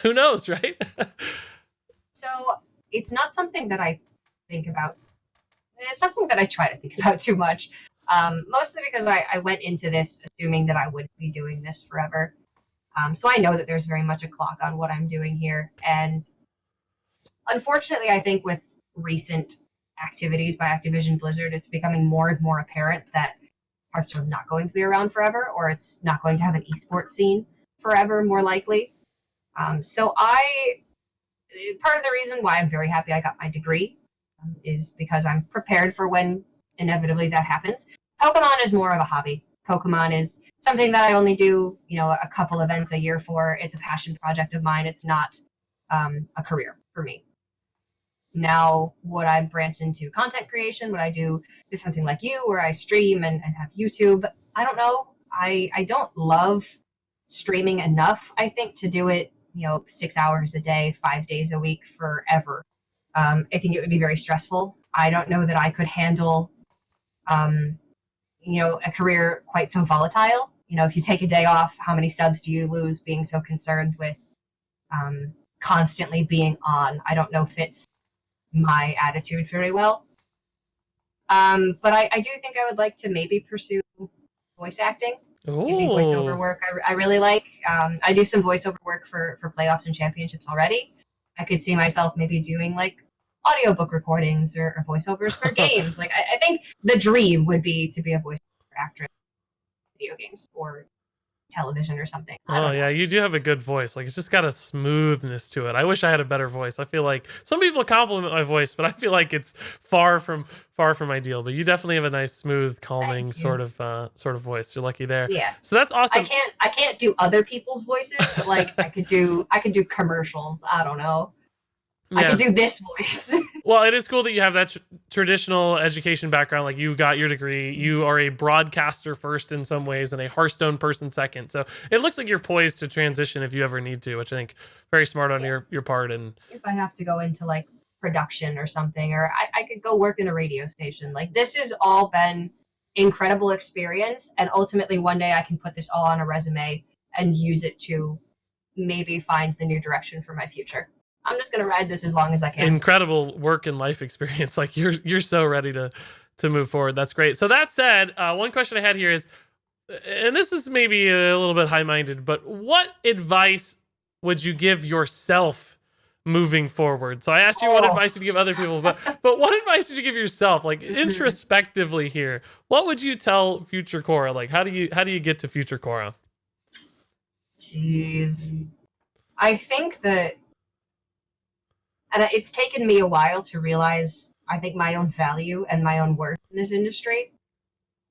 who knows, right? So it's not something that I think about. It's not something that I try to think about too much. Mostly because I went into this assuming that I would be doing this forever. So I know that there's very much a clock on what I'm doing here. And unfortunately, I think with recent activities by Activision Blizzard, it's becoming more and more apparent that Hearthstone's not going to be around forever, or it's not going to have an esports scene forever, more likely. So part of the reason why I'm very happy I got my degree is because I'm prepared for when inevitably that happens. Pokemon is more of a hobby. Pokemon is something that I only do, a couple events a year for. It's a passion project of mine. It's not a career for me. Now, would I branch into content creation? Would I do something like you where I stream and have YouTube? I don't know. I don't love streaming enough, I think, to do it, 6 hours a day, 5 days a week forever. I think it would be very stressful. I don't know that I could handle, a career quite so volatile. If you take a day off, how many subs do you lose being so concerned with constantly being on? I don't know if it's my attitude very well. But I do think I would like to maybe pursue voice acting. Maybe voiceover work I really like. I do some voiceover work for playoffs and championships already. I could see myself maybe doing like audiobook recordings or voiceovers for games. Like I think the dream would be to be a voiceover actress in video games or television or something. Oh yeah, you do have a good voice. Like it's just got a smoothness to it. I wish I had a better voice. I feel like some people compliment my voice, but I feel like it's far from ideal. But you definitely have a nice, smooth, calming sort of voice. You're lucky there. Yeah. So that's awesome. I can't do other people's voices, but like I could do commercials. I don't know. Yeah. I could do this voice. Well, it is cool that you have that traditional education background. Like you got your degree. You are a broadcaster first in some ways and a Hearthstone person second. So it looks like you're poised to transition if you ever need to, which I think very smart on your part. And if I have to go into like production or something, or I could go work in a radio station. Like this has all been incredible experience. And ultimately one day I can put this all on a resume and use it to maybe find the new direction for my future. I'm just gonna ride this as long as I can. Incredible work and life experience. Like you're so ready to move forward. That's great. So that said, one question I had here is, and this is maybe a little bit high-minded, but what advice would you give yourself moving forward? So I asked you what advice would you give other people, but what advice would you give yourself? Like introspectively here, what would you tell future Cora? Like how do you get to future Cora? Jeez. I think that, and it's taken me a while to realize, I think, my own value and my own worth in this industry.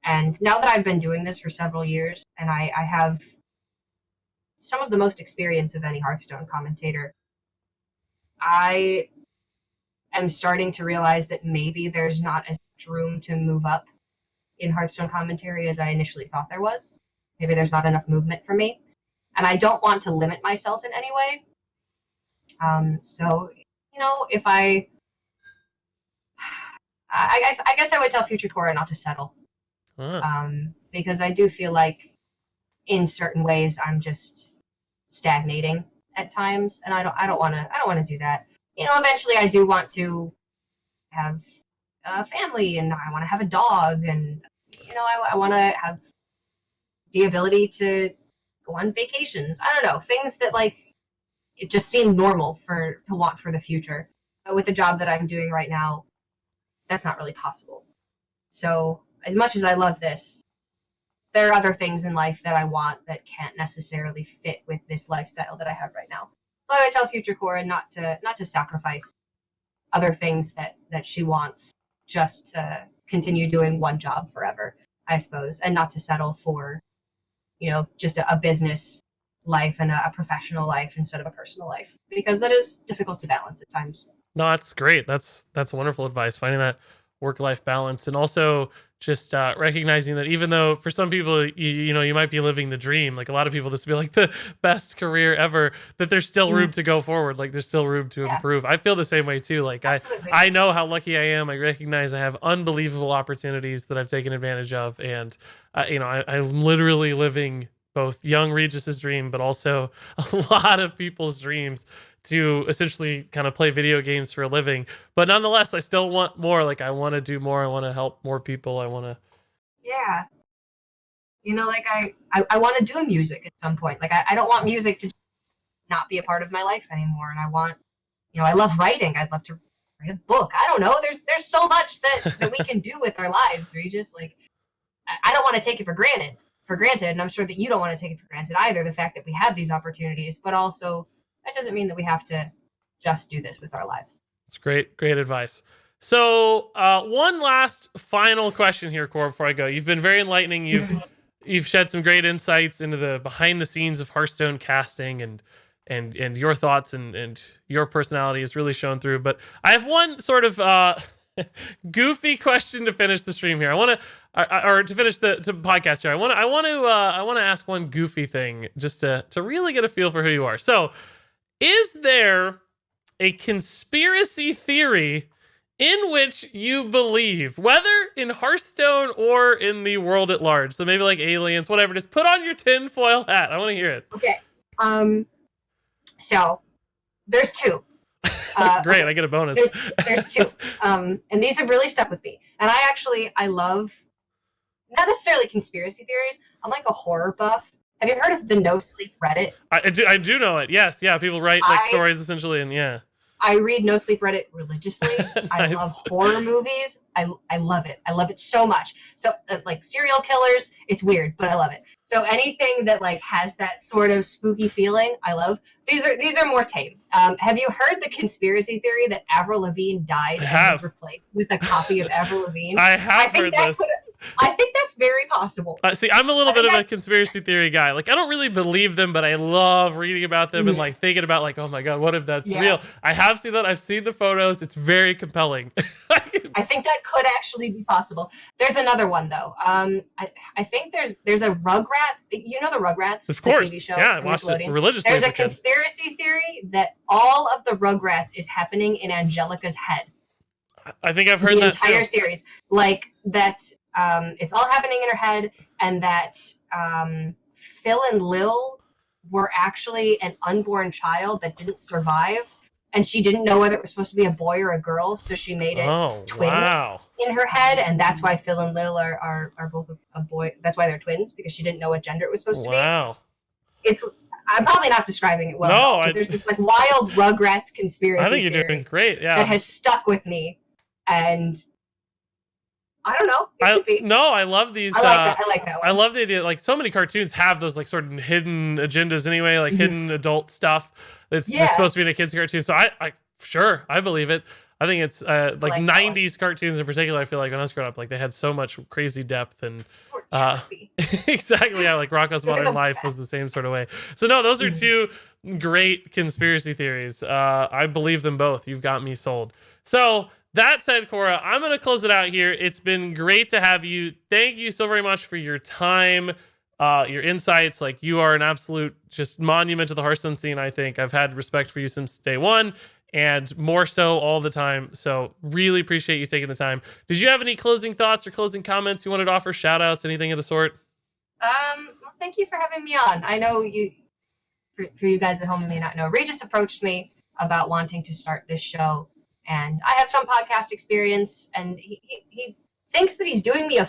And now that I've been doing this for several years, and I have some of the most experience of any Hearthstone commentator, I am starting to realize that maybe there's not as much room to move up in Hearthstone commentary as I initially thought there was. Maybe there's not enough movement for me. And I don't want to limit myself in any way. So, if I guess I would tell future Cora not to settle. Because I do feel like in certain ways I'm just stagnating at times, and I don't want to do that. Eventually I do want to have a family, and I want to have a dog, and I want to have the ability to go on vacations. I don't know, things that like it just seemed normal to want for the future. But with the job that I'm doing right now, that's not really possible. So as much as I love this, there are other things in life that I want that can't necessarily fit with this lifestyle that I have right now. So I would tell future Cora not to sacrifice other things that she wants just to continue doing one job forever, I suppose, and not to settle for, just a business life and a professional life instead of a personal life, because that is difficult to balance at times. No, that's great. That's wonderful advice. Finding that work-life balance, and also just recognizing that even though for some people you might be living the dream, like a lot of people this would be like the best career ever, that there's still room to go forward. Like there's still room to improve. I feel the same way too. Like I know how lucky I am. I recognize I have unbelievable opportunities that I've taken advantage of, and I'm literally living both young Regis's dream, but also a lot of people's dreams to essentially kind of play video games for a living. But nonetheless, I still want more. Like I want to do more. I want to help more people. I want to. Yeah. Like I want to do music at some point. Like I don't want music to not be a part of my life anymore. And I want, I love writing. I'd love to write a book. I don't know. There's so much that we can do with our lives, Regis. Like I don't want to take it for granted, and I'm sure that you don't want to take it for granted either, the fact that we have these opportunities, but also that doesn't mean that we have to just do this with our lives. It's great advice. So one last final question here, Cora, before I go. You've been very enlightening. You've you've shed some great insights into the behind the scenes of Hearthstone casting, and your thoughts and your personality has really shown through. But I have one sort of goofy question to finish the stream here. I want to, or to finish the podcast here. I want to ask one goofy thing just to really get a feel for who you are. So, is there a conspiracy theory in which you believe, whether in Hearthstone or in the world at large? So maybe like aliens, whatever. Just put on your tinfoil hat. I want to hear it. Okay. So there's two. Great, I get a bonus. There's two. And these have really stuck with me. And I love, not necessarily conspiracy theories. I'm like a horror buff. Have you heard of the No Sleep Reddit? I do know it. Yes, yeah. People write like stories essentially, and yeah. I read No Sleep Reddit religiously. Nice. I love horror movies. I love it. I love it so much. So like serial killers, it's weird, but I love it. So anything that like has that sort of spooky feeling, I love. These are more tame. Have you heard the conspiracy theory that Avril Lavigne died and was replaced with a copy of Avril Lavigne? I have heard this. I think that's very possible. See, I'm a little bit of a conspiracy theory guy. Like, I don't really believe them, but I love reading about them and like thinking about like, oh my god, what if that's real? I have seen that. I've seen the photos. It's very compelling. I think that could actually be possible. There's another one though. I think there's a Rugrats. You know the Rugrats, of course. The TV show. Yeah, I watched it religiously. There's a conspiracy theory that all of the Rugrats is happening in Angelica's head. I think I've heard the that entire too. Series, like that. It's all happening in her head, and that Phil and Lil were actually an unborn child that didn't survive, and she didn't know whether it was supposed to be a boy or a girl, so she made it twins in her head, and that's why Phil and Lil are both a boy. That's why they're twins, because she didn't know what gender it was supposed to be. I'm probably not describing it well. No, there's this like wild Rugrats conspiracy. I think you're doing great. Yeah, that has stuck with me, and I don't know. I love these. I like that one. I love the idea. Like so many cartoons have those like sort of hidden agendas anyway, like hidden adult stuff that's supposed to be in a kids cartoon. So I believe it. I think it's like 90s cartoons in particular. I feel like when I was growing up, like they had so much crazy depth and exactly. Yeah, like Rocko's Modern Life was the same sort of way. So no, those are two great conspiracy theories. I believe them both. You've got me sold. So that said, Cora, I'm going to close it out here. It's been great to have you. Thank you so very much for your time, your insights. Like, you are an absolute just monument to the Hearthstone scene, I think. I've had respect for you since day one, and more so all the time. So really appreciate you taking the time. Did you have any closing thoughts or closing comments you wanted to offer? Shout outs, anything of the sort? Well, thank you for having me on. I know for you guys at home who may not know, Regis approached me about wanting to start this show. And I have some podcast experience, and he thinks that he's doing me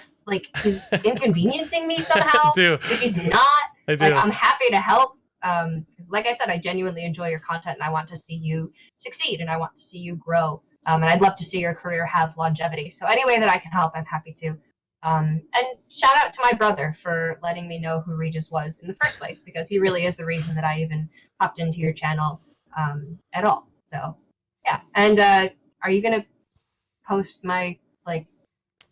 he's inconveniencing me somehow, which he's not. Like, I'm happy to help, because like I said, I genuinely enjoy your content, and I want to see you succeed, and I want to see you grow, and I'd love to see your career have longevity. So any way that I can help, I'm happy to. And shout out to my brother for letting me know who Regis was in the first place, because he really is the reason that I even popped into your channel at all. So. Yeah, and are you gonna post my stuff?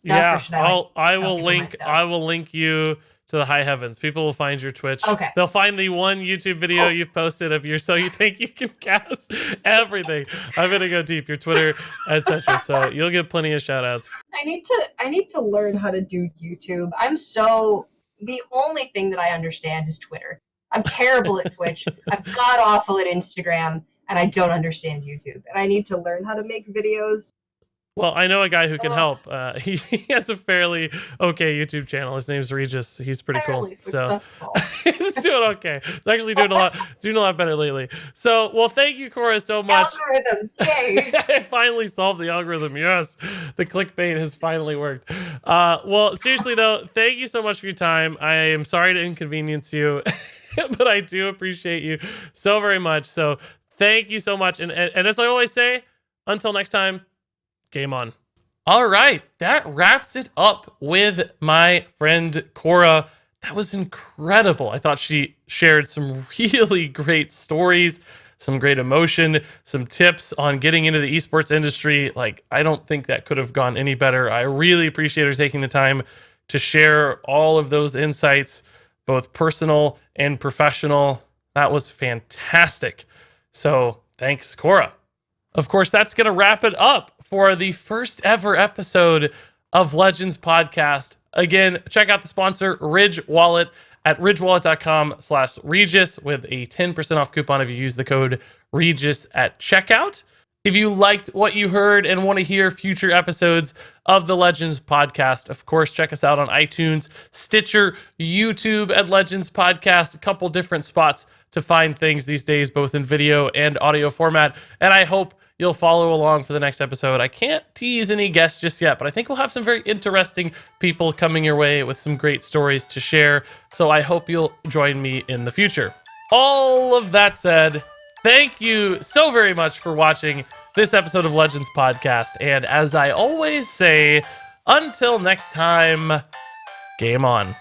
Yeah, or should I will link you to the high heavens. People will find your Twitch. Okay. They'll find the one YouTube video you've posted of so you think you can cast everything. I'm gonna go deep, your Twitter, etc. So you'll get plenty of shout outs. I need to learn how to do YouTube. The only thing that I understand is Twitter. I'm terrible at Twitch. I'm god awful at Instagram. And I don't understand YouTube, and I need to learn how to make videos. Well, I know a guy who can help. He has a fairly okay YouTube channel. His name's Regis. He's pretty cool. So it's doing okay. It's actually doing a lot better lately. So, well, thank you, Cora, so much. Algorithms, yay! I finally solved the algorithm. Yes, the clickbait has finally worked. Well, seriously though, thank you so much for your time. I am sorry to inconvenience you, but I do appreciate you so very much. So. Thank you so much. And as I always say, until next time, game on. All right. That wraps it up with my friend Cora. That was incredible. I thought she shared some really great stories, some great emotion, some tips on getting into the esports industry. Like, I don't think that could have gone any better. I really appreciate her taking the time to share all of those insights, both personal and professional. That was fantastic. So thanks, Cora. Of course, that's going to wrap it up for the first ever episode of Legends Podcast. Again, check out the sponsor, Ridge Wallet, at ridgewallet.com/Regis with a 10% off coupon if you use the code Regis at checkout. If you liked what you heard and want to hear future episodes of the Legends Podcast, of course, check us out on iTunes, Stitcher, YouTube at Legends Podcast, a couple different spots to find things these days, both in video and audio format. And I hope you'll follow along for the next episode. I can't tease any guests just yet, but I think we'll have some very interesting people coming your way with some great stories to share. So I hope you'll join me in the future. All of that said, thank you so very much for watching this episode of Legends Podcast. And as I always say, until next time, game on.